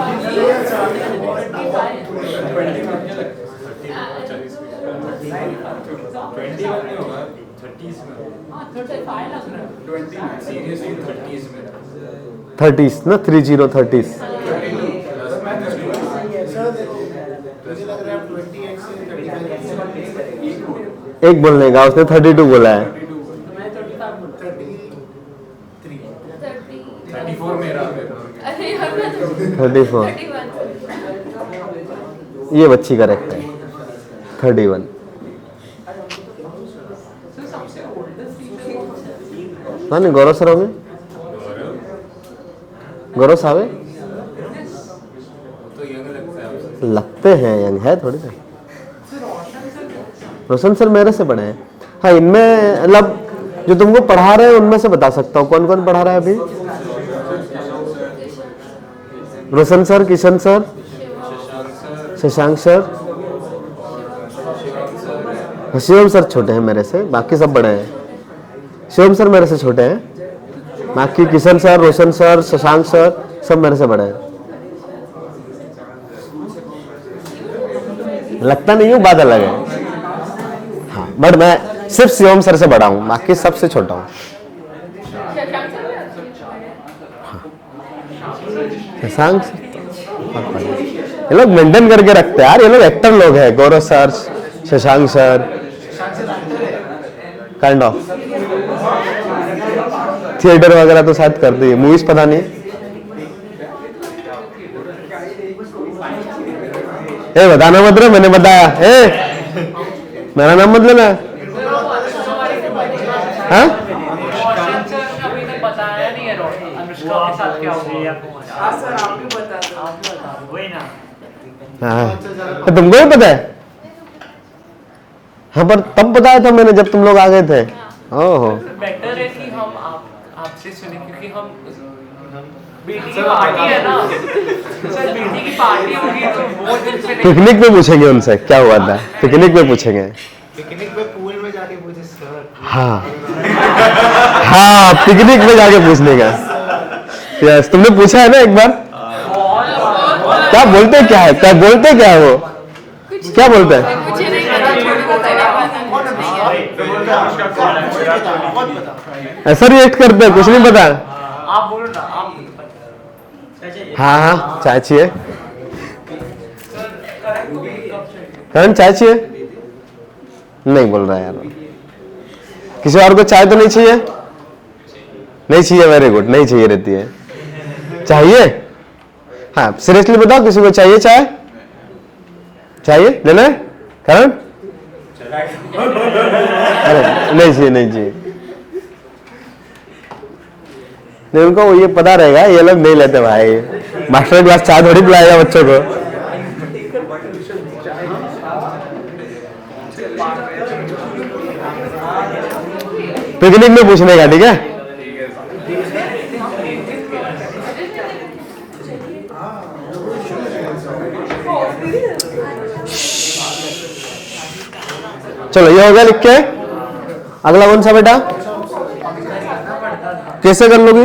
थर्टीज ना, 30 एक बोलने का, उसने 32 बोला है। 34 ये बच्ची करेक्ट है। 31 नहीं, गौरव सर होंगे? गौरव साहब लगते हैं यंग, है थोड़ी सा। रोशन सर मेरे से बड़े हैं। हाँ, इनमें मतलब जो तुमको पढ़ा रहे हैं उनमें से बता सकता हूँ कौन कौन पढ़ा रहा है अभी। Roshan sir, Kishan sir, Shashank sir, Shivam sir छोटे हैं मेरे से, बाकी सब बड़े हैं। शिवम सर मेरे से छोटे हैं, बाकी किशन सर, रोशन सर, शशांक सर सब मेरे से बड़े हैं। लगता नहीं हूँ, बात अलग है। हाँ, बट मैं सिर्फ शिवम सर से बड़ा हूँ, बाकी सबसे छोटा हूँ। शशांक सर ये लोग मेंटेन करके रखते हैं यार, ये लोग एक्टर लोग हैं। Gaurav sir, Shashank sir, kind of theatre वगैरह तो शायद करते हैं, मूवीज पता नहीं। ए बताना मत रहे, मैंने बताया। मेरा नाम मत लेना। हाँ बताया नहीं है अनुष्का के साथ क्या हो गया। सर आप भी बता दो, वही ना। हाँ, तो तुमको भी पता है? हाँ, पर तब बताया था मैंने जब तुम लोग आ गए थे। ओहो, बेटर है कि हम आपसे सुने, क्योंकि हम बेटी की पार्टी है ना सर, बेटी की पार्टी होगी तो वो दिन से पिकनिक में पूछेंगे उनसे क्या हुआ था। पिकनिक में पूछेंगे। पिकनिक में पूल में जाके पूछे सर। हाँ हाँ, पिकनिक में जाके पूछने का। यस, तुमने पूछा है ना एक बार? क्या बोलते क्या है, क्या बोलते क्या है वो, क्या बोलते हैं? मुझे नहीं पता, छोड़ को ऐसा रिएक्ट करते हैं, कुछ नहीं पता। आप बोलो ना, आप हाँ हाँ, चाय चाहिए? करण चाय चाहिए? नहीं बोल रहा है यार। किसी और को चाय तो नहीं चाहिए? नहीं चाहिए, वेरी गुड, नहीं चाहिए रहती है। चाहिए? हाँ, सीरियसली बताओ, किसी को चाहिए चाय? चाहिए? लेना है करण? अरे नहीं चाहिए, नहीं चाहिए। नहीं, उनको ये पता रहेगा ये लोग नहीं लेते भाई। मास्टर क्लास चाय थोड़ी पिलाएगा बच्चों को। पिकनिक में पूछने का, ठीक है? चलो ये हो गया लिख के। अगला कौन सा बेटा, कैसे कर लोगी?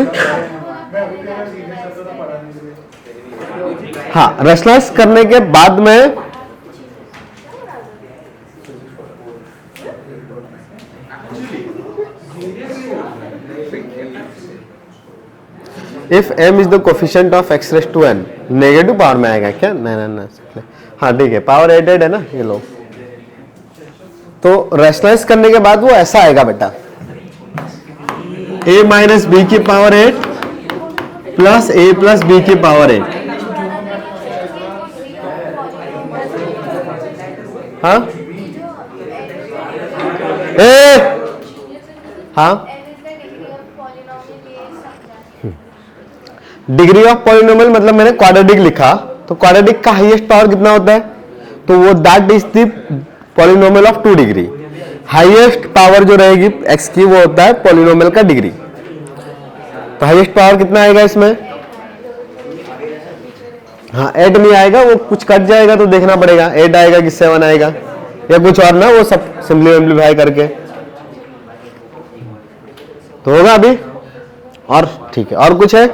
हाँ, रैशनलाइज करने के बाद में if m is the coefficient of x raise to n, negative power में आएगा क्या? नहीं, हाँ ठीक है, पावर एडेड है ना ये लोग। तो रैशनलाइज करने के बाद वो ऐसा आएगा बेटा, a माइनस बी की power 8 plus a plus B की पावर 8। हाँ हाँ, डिग्री ऑफ पॉलिनोमियल मतलब मैंने क्वाड्रेटिक लिखा, तो क्वाड्रेटिक का हाईएस्ट पावर कितना होता है? तो वो that is the polynomial of 2 degree. Highest power जो रहेगी x की वो होता है पॉलिनोमियल का डिग्री। तो हाईएस्ट पावर कितना आएगा इसमें? हाँ 8 नहीं आएगा, वो कुछ कट जाएगा तो देखना पड़ेगा 8 आएगा कि 7 आएगा या कुछ और ना, वो सब सिंपलीफाई करके तो होगा अभी। और ठीक है, और कुछ है?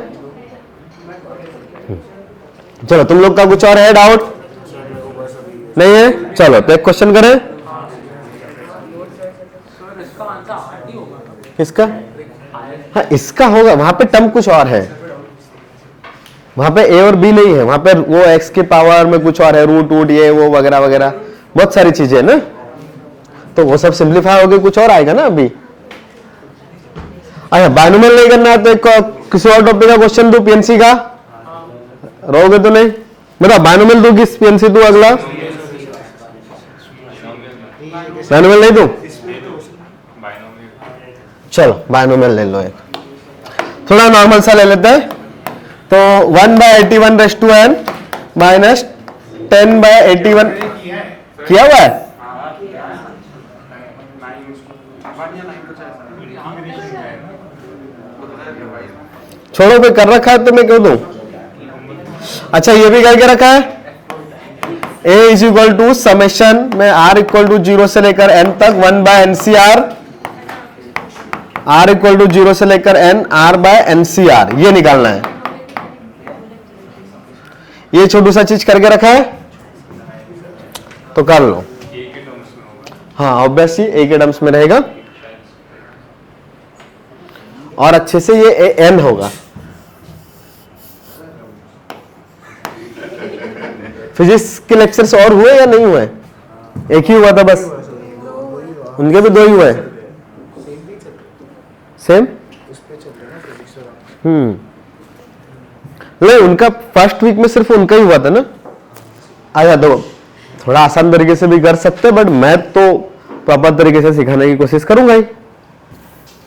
चलो तुम लोग का कुछ और है डाउट? नहीं है? चलो तो एक क्वेश्चन करें। किसका? हाँ इसका होगा, वहां पे टर्म कुछ और है, वहां पे a और b नहीं है, वहां पे वो x की पावर में कुछ और है, रूट वूट ये वो वगैरह वगैरह बहुत सारी चीजें है ना, तो वो सब सिंपलीफाई होके कुछ और आएगा ना अभी। अच्छा बायनोमियल नहीं करना है तो एक किसी और टॉपिक का क्वेश्चन दो पीएनसी का, रहोगे तो नहीं? मतलब बायनोमियल दो किस पीएनसी दो? अगला बायनोमियल नहीं दो? चलो बायनोमियल ले लो, एक थोड़ा नॉर्मल सा ले लेते हैं। तो 1/81 रेस टू n माइनस 10/81 किया हुआ है। छोड़ो पे कर रखा है तो मैं क्यों दूं? अच्छा ये भी करके रखा है, a is equal to summation में r इक्वल टू 0 से लेकर n तक 1/NCR, r इक्वल टू 0 से लेकर n r/NCR, ये निकालना है। ये छोटू सा चीज करके रखा है तो कर लो। हाँ ऑब्वियसली a के टर्म्स में रहेगा और अच्छे से ये n होगा। फिजिक्स के लेक्चर्स और हुए या नहीं हुए? एक ही हुआ था बस, उनके भी 2 ही हुए सेम। नहीं उनका फर्स्ट वीक में सिर्फ उनका ही हुआ था ना। आया तो थोड़ा आसान तरीके से भी कर सकते, बट मैं तो प्रॉपर तरीके से सिखाने की कोशिश करूंगा ही।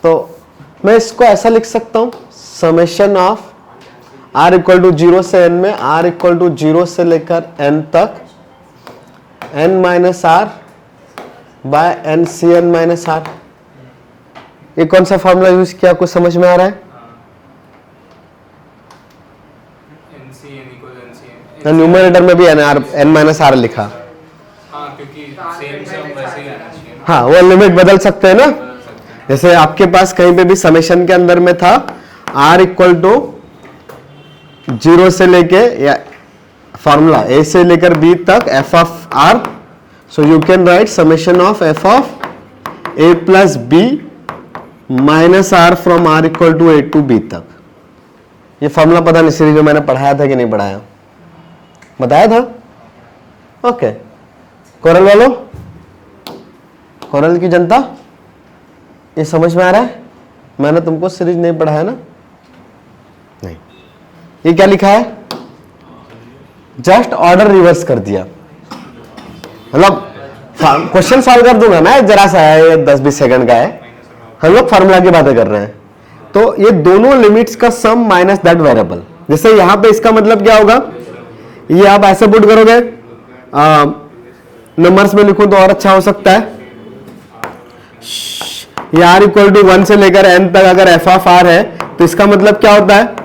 तो मैं इसको ऐसा लिख सकता हूं, summation of r equal to 0 से n में r इक्वल टू 0 से लेकर n तक n minus r by n C n minus r। ये कौन सा फॉर्मूला यूज किया, कुछ समझ में आ रहा है? न्यूमरेटर में भी n माइनस r लिखा। हाँ वो लिमिट बदल सकते हैं ना, जैसे आपके पास कहीं पे भी समेशन के अंदर में था r इक्वल टू 0 से लेके या फॉर्मूला a से लेकर b तक f of r, so you can write summation of f of a plus b minus r from r equal to a to b तक। ये फॉर्मूला पता नहीं सीरीज में मैंने पढ़ाया था कि नहीं पढ़ाया, बताया था? ओके कोरल वालों, कोरल की जनता, ये समझ में आ रहा है? मैंने तुमको सीरीज नहीं पढ़ाया ना? नहीं। ये क्या लिखा है? जस्ट ऑर्डर रिवर्स कर दिया, मतलब क्वेश्चन सॉल्व कर दूंगा मैं, जरा सा है 10-20 सेकंड का है, हम लोग फॉर्मूला की बातें कर रहे हैं। तो ये दोनों लिमिट्स का सम माइनस दैट वेरिएबल। जैसे यहां पे इसका मतलब क्या होगा, ये आप ऐसे पुट करोगे, नंबर्स में लिखूं तो और अच्छा हो सकता है। ये r इक्वल टू 1 से लेकर n तक अगर f ऑफ r है तो इसका मतलब क्या होता है,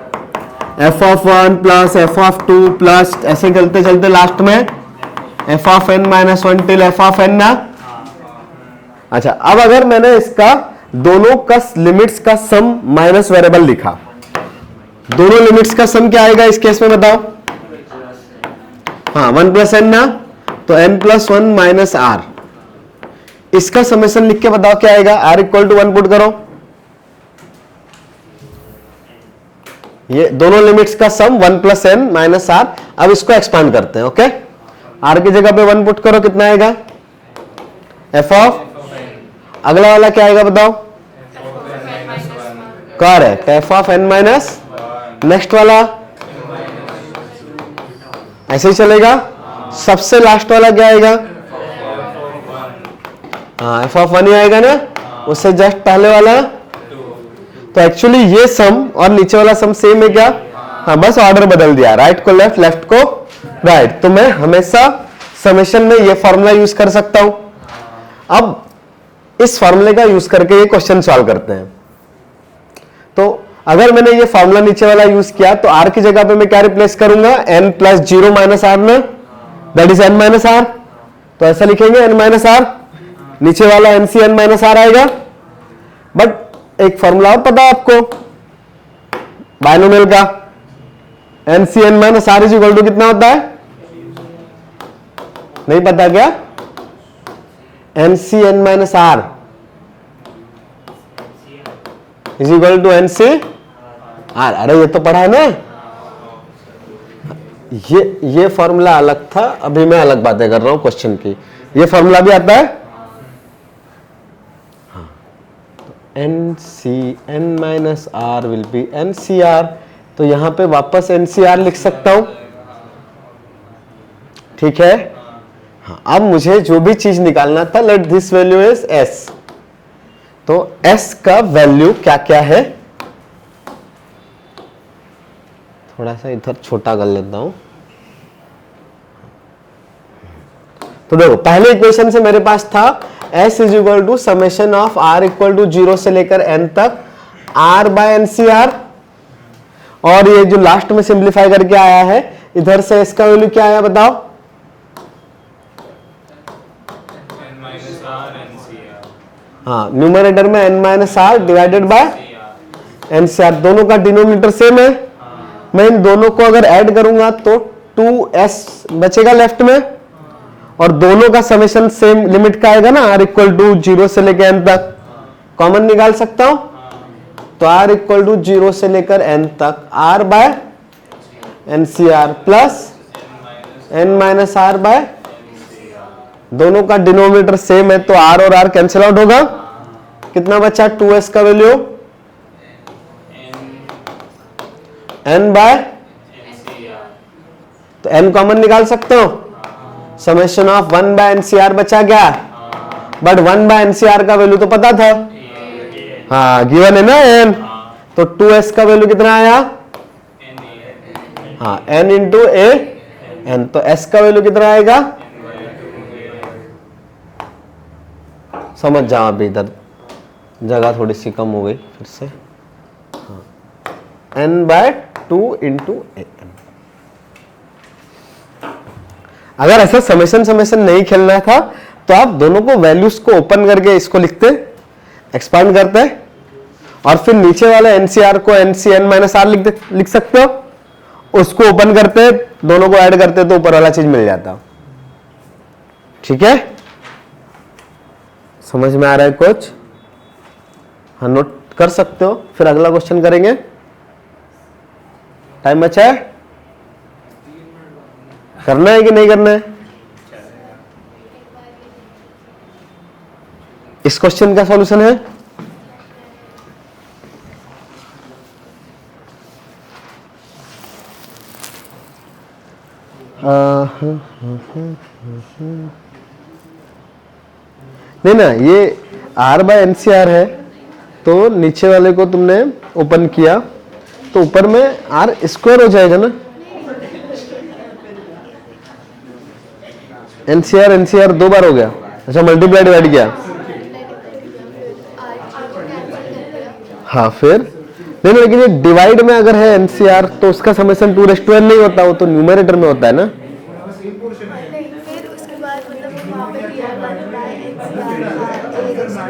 f of 1 plus f of 2 plus ऐसे चलते चलते लास्ट में F of N minus one till F of N ना। अच्छा, अब अगर मैंने इसका दोनों का लिमिट्स का सम माइनस वेरिएबल लिखा, दोनों लिमिट्स का सम क्या आएगा इस केस में बताओ? हाँ, 1 प्लस एन ना, तो n plus one minus R. इसका समेशन लिख के बताओ क्या आएगा? r इक्वल टू 1 पुट करो, ये दोनों लिमिट्स का सम 1 प्लस एन माइनस आर। अब इसको एक्सपांड करते हैं। ओके, r की जगह पे 1 पुट करो, कितना आएगा? f ऑफ, अगला वाला क्या आएगा बताओ? Correct, f of n minus, next वाला ऐसे ही चलेगा। सबसे लास्ट वाला क्या आएगा? हाँ, एफ ऑफ वन ही आएगा ना, उससे जस्ट पहले वाला। तो एक्चुअली ये सम और नीचे वाला सम सेम है क्या? हाँ, बस ऑर्डर बदल दिया, राइट को लेफ्ट, लेफ्ट को राइट। तो मैं हमेशा समेशन में ये फॉर्मूला यूज कर सकता हूं। अब इस फॉर्मूले का यूज करके ये क्वेश्चन सॉल्व करते हैं। तो अगर मैंने ये फॉर्मूला नीचे वाला यूज किया तो r की जगह पे मैं क्या रिप्लेस करूंगा? n प्लस 0 माइनस आर ना, that is n minus R. तो ऐसा लिखेंगे n माइनस आर, नीचे वाला nc n माइनस आर आएगा। बट एक फॉर्मूला और पता है आपको बायनोमियल का, nc n minus R is equal to कितना होता है? नहीं पता क्या? nc n minus R is equal to nc R. अरे ये तो पढ़ा है ना, ये फॉर्मूला अलग था, अभी मैं अलग बातें कर रहा हूं क्वेश्चन की। ये फॉर्मूला भी आता है, हाँ, nc n minus R will be ncr। तो यहां पे वापस ncr लिख सकता हूं, ठीक है। हाँ, अब मुझे जो भी चीज निकालना था, let this value is s। तो s का वैल्यू क्या क्या है? थोड़ा सा इधर छोटा कर लेता हूं। तो देखो, पहले इक्वेशन से मेरे पास था s is equal to summation of r equal to 0 से लेकर n तक r बाय ncr। और ये जो लास्ट में सिंप्लीफाई करके आया है, इधर से s का वैल्यू क्या आया बताओ? हाँ, न्यूमरेटर में n minus R divided by ncr। दोनों का डिनोमिनेटर सेम है। मैं इन दोनों को अगर ऐड करूंगा तो 2s बचेगा लेफ्ट में, और दोनों का समेशन सेम लिमिट का आएगा ना, r इक्वल टू 0 से लेकर n तक। कॉमन निकाल सकता हूं, तो r इक्वल टू 0 से लेकर n तक r by ncr plus n minus R by, दोनों का डिनोमिनेटर सेम है तो r और r कैंसिल आउट होगा। कितना बचा? 2s का वैल्यू n बाय, तो n कॉमन निकाल सकते हो, समेशन ऑफ 1 बाय ncr बचा क्या? बट 1 बाय ncr का वैल्यू तो पता था, हाँ गिवन है ना n। तो 2s का वैल्यू कितना आया? हाँ, n इंटू a n। तो s का वैल्यू कितना आएगा? समझ जाओ, अभी इधर जगह थोड़ी सी कम हो गई फिर से। हाँ, n by 2 into a n। अगर ऐसा समेशन नहीं खेलना था तो आप दोनों को वैल्यूज को ओपन करके इसको लिखते, एक्सपांड करते, और फिर नीचे वाले ncr को ncn माइनस आर लिख सकते हो, उसको ओपन करते, दोनों को ऐड करते तो ऊपर वाला चीज मिल जाता। ठीक है, समझ में आ रहा है कुछ? हाँ, नोट कर सकते हो, फिर अगला क्वेश्चन करेंगे। टाइम बचा है? करना है कि नहीं करना है? इस क्वेश्चन का सॉल्यूशन है नहीं ना, ये r बाय एनसीआर है, तो नीचे वाले को तुमने ओपन किया तो ऊपर में r स्क्वायर हो जाएगा ना। एनसीआर 2 बार हो गया, अच्छा मल्टीप्लाई डिवाइड किया, हाँ फिर नहीं, लेकिन ये डिवाइड में अगर है एनसीआर तो उसका समेशन 2n नहीं होता, वो तो न्यूमरेटर में होता है ना। मतलब वो वहाँ पे दिया 1 by NCR का a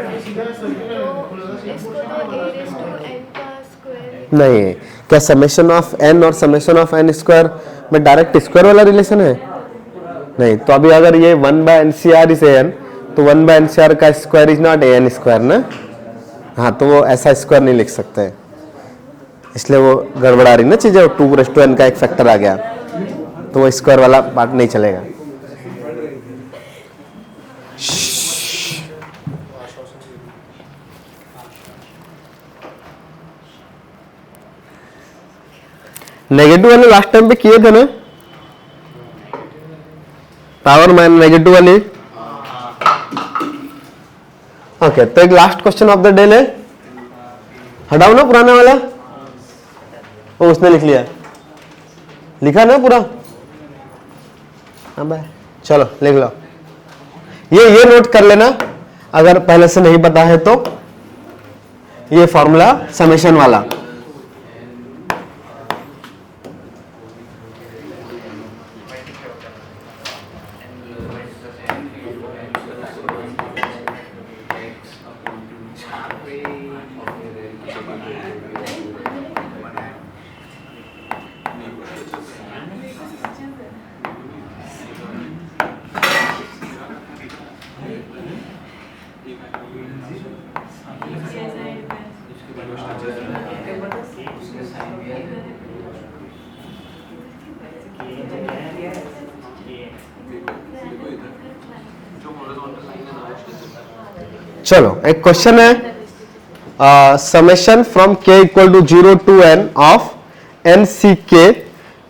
raised to n, तो इसको तो a raised to n का स्क्वायर नहीं, क्या समेशन ऑफ n और समेशन ऑफ n स्क्वायर में डायरेक्ट स्क्वायर वाला रिलेशन है? नहीं, तो अभी अगर ये 1 by NCR इज an, तो 1 by NCR का square is not an square ना। हाँ, तो वो ऐसा स्क्वायर नहीं लिख सकते, इसलिए वो गड़बड़ा रही ना चीजें। 2n का एक फैक्टर आ गया, तो वो स्क्वायर वाला पार्ट नहीं चलेगा। नेगेटिव वाले लास्ट टाइम पे किए थे ना, पावर माइन नेगेटिव वाली। ओके, तो एक last question of the day ले, हटाओ ना पुराना वाला। वो उसने लिख लिया, लिखा ना पूरा। हाँ भाई, चलो लिख लो। ये नोट कर लेना अगर पहले से नहीं पता है तो, ये फॉर्मूला समेशन वाला। चलो एक क्वेश्चन है, summation from k equal to 0 to n of n c k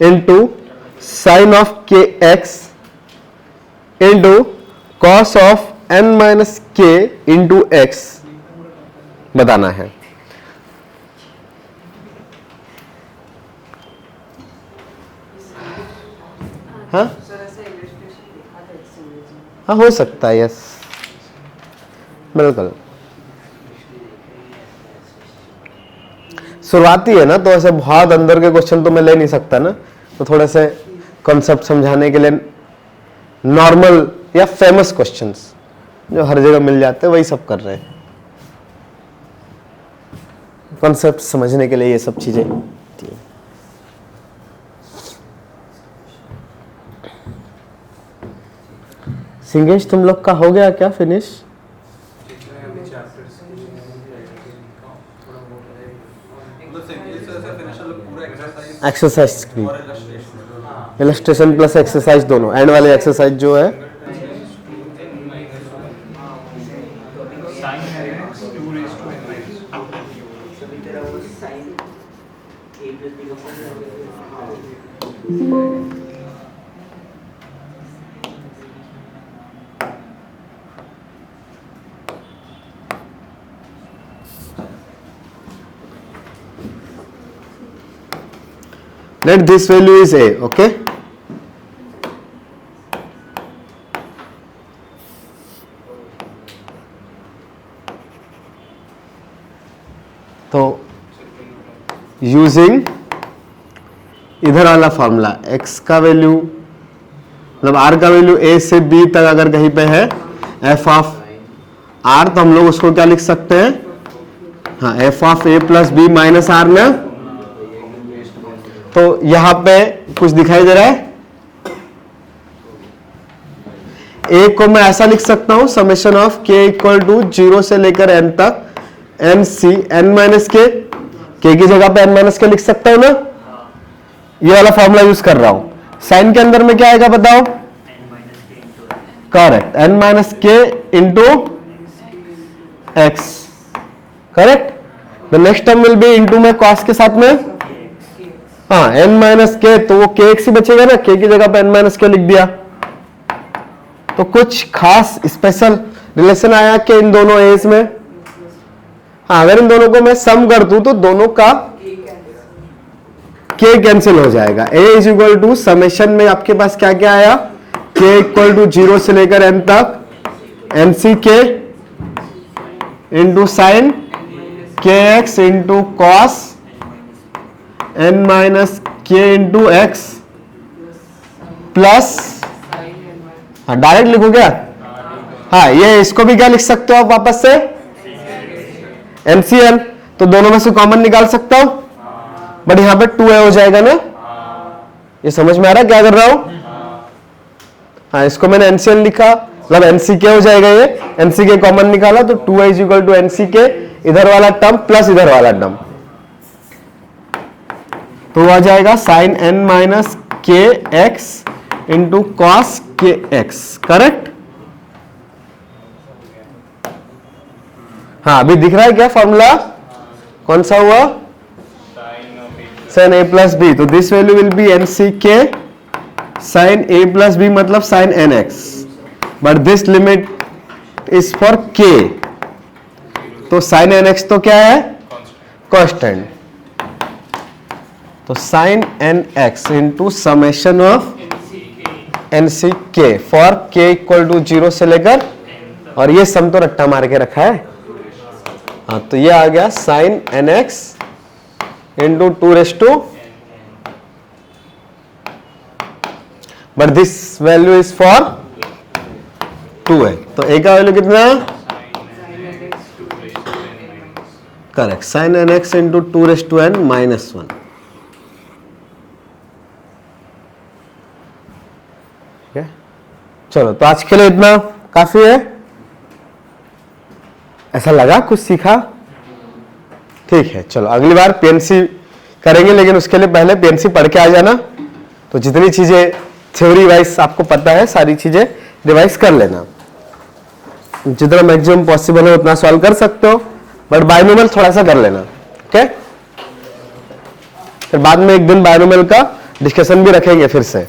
into sine of k x into cos of n minus k into x बताना है। हाँ हाँ, हो सकता है, यस बिल्कुल। शुरुआती है ना, तो ऐसे बहुत अंदर के क्वेश्चन तो मैं ले नहीं सकता ना, तो थोड़े से कॉन्सेप्ट समझाने के लिए नॉर्मल या फेमस क्वेश्चंस जो हर जगह मिल जाते हैं वही सब कर रहे हैं। कॉन्सेप्ट समझने के लिए ये सब चीजें। सिंगेश, तुम लोग का हो गया क्या फिनिश? एक्सरसाइज की इलस्ट्रेशन प्लस एक्सरसाइज दोनों, एंड वाले एक्सरसाइज जो है let this value is a, okay? तो यूजिंग इधर वाला फॉर्मूला, x का वैल्यू मतलब r का वैल्यू a से b तक अगर कहीं पे है f ऑफ r, तो हम लोग उसको क्या लिख सकते हैं? हाँ, f of a plus b minus r ना। तो यहां पे कुछ दिखाई दे रहा है, a को मैं ऐसा लिख सकता हूं, summation of k equal to 0 से लेकर n तक n c n minus k की जगह पे n माइनस के लिख सकता हूं ना। ये वाला फॉर्मूला यूज कर रहा हूं। साइन के अंदर में क्या आएगा बताओ? करेक्ट, n माइनस के into x, correct. The next term will be into में कॉस के साथ में, हाँ n माइनस के, तो वो के एक्स ही बचेगा ना, k की जगह पे n माइनस के लिख दिया। तो कुछ खास स्पेशल रिलेशन आया कि इन दोनों एज में? हाँ, अगर इन दोनों को मैं सम कर दूं तो दोनों का k कैंसिल हो जाएगा। a is equal to summation में आपके पास क्या क्या आया? k इक्वल टू 0 से लेकर n तक एन सी के इंटू साइन के x into cos n minus के इंटू एक्स प्लस हाँ डायरेक्ट लिखो क्या? हाँ ये इसको भी क्या लिख सकते हो आप वापस से? एमसीएल। तो दोनों में से कॉमन निकाल सकता हूं, बट यहां पे 2a हो जाएगा ना। ये समझ में आ रहा है क्या कर रहा हूं? हाँ इसको मैंने एनसीएल लिखा, मतलब एनसीके हो जाएगा। ये एनसीके कॉमन निकाला तो 2a इज इक्वल टू एनसीके, इधर वाला टर्म प्लस इधर वाला टर्म, तो आ जाएगा साइन n माइनस के एक्स इंटू कॉस के एक्स। करेक्ट? हाँ अभी दिख रहा है क्या फॉर्मूला? कौन सा हुआ? Sine a plus b. तो this value will be n C k sine a plus b, मतलब sine n x, but this limit is for k। तो साइन एन एक्स तो क्या है? कांस्टेंट। तो sine n x into summation of n C k for k equal to 0 से लेकर, और ये सम तो रट्टा मार के रखा है। हाँ तो ये आ गया sine n x into 2 but this value is for 2a। तो a का वैल्यू कितना? Correct, sine n x into 2n minus 1। चलो तो आज के लिए इतना काफी है। ऐसा लगा कुछ सीखा? ठीक है, चलो अगली बार पीएनसी करेंगे, लेकिन उसके लिए पहले पीएनसी पढ़ के आ जाना। तो जितनी चीजें थ्योरी वाइज आपको पता है सारी चीजें रिवाइज कर लेना, जितना मैक्सिमम पॉसिबल हो उतना सॉल्व कर सकते हो, बट बायनोमियल थोड़ा सा कर लेना। ओके, फिर बाद में एक दिन बायनोमियल का डिस्कशन भी रखेंगे फिर से।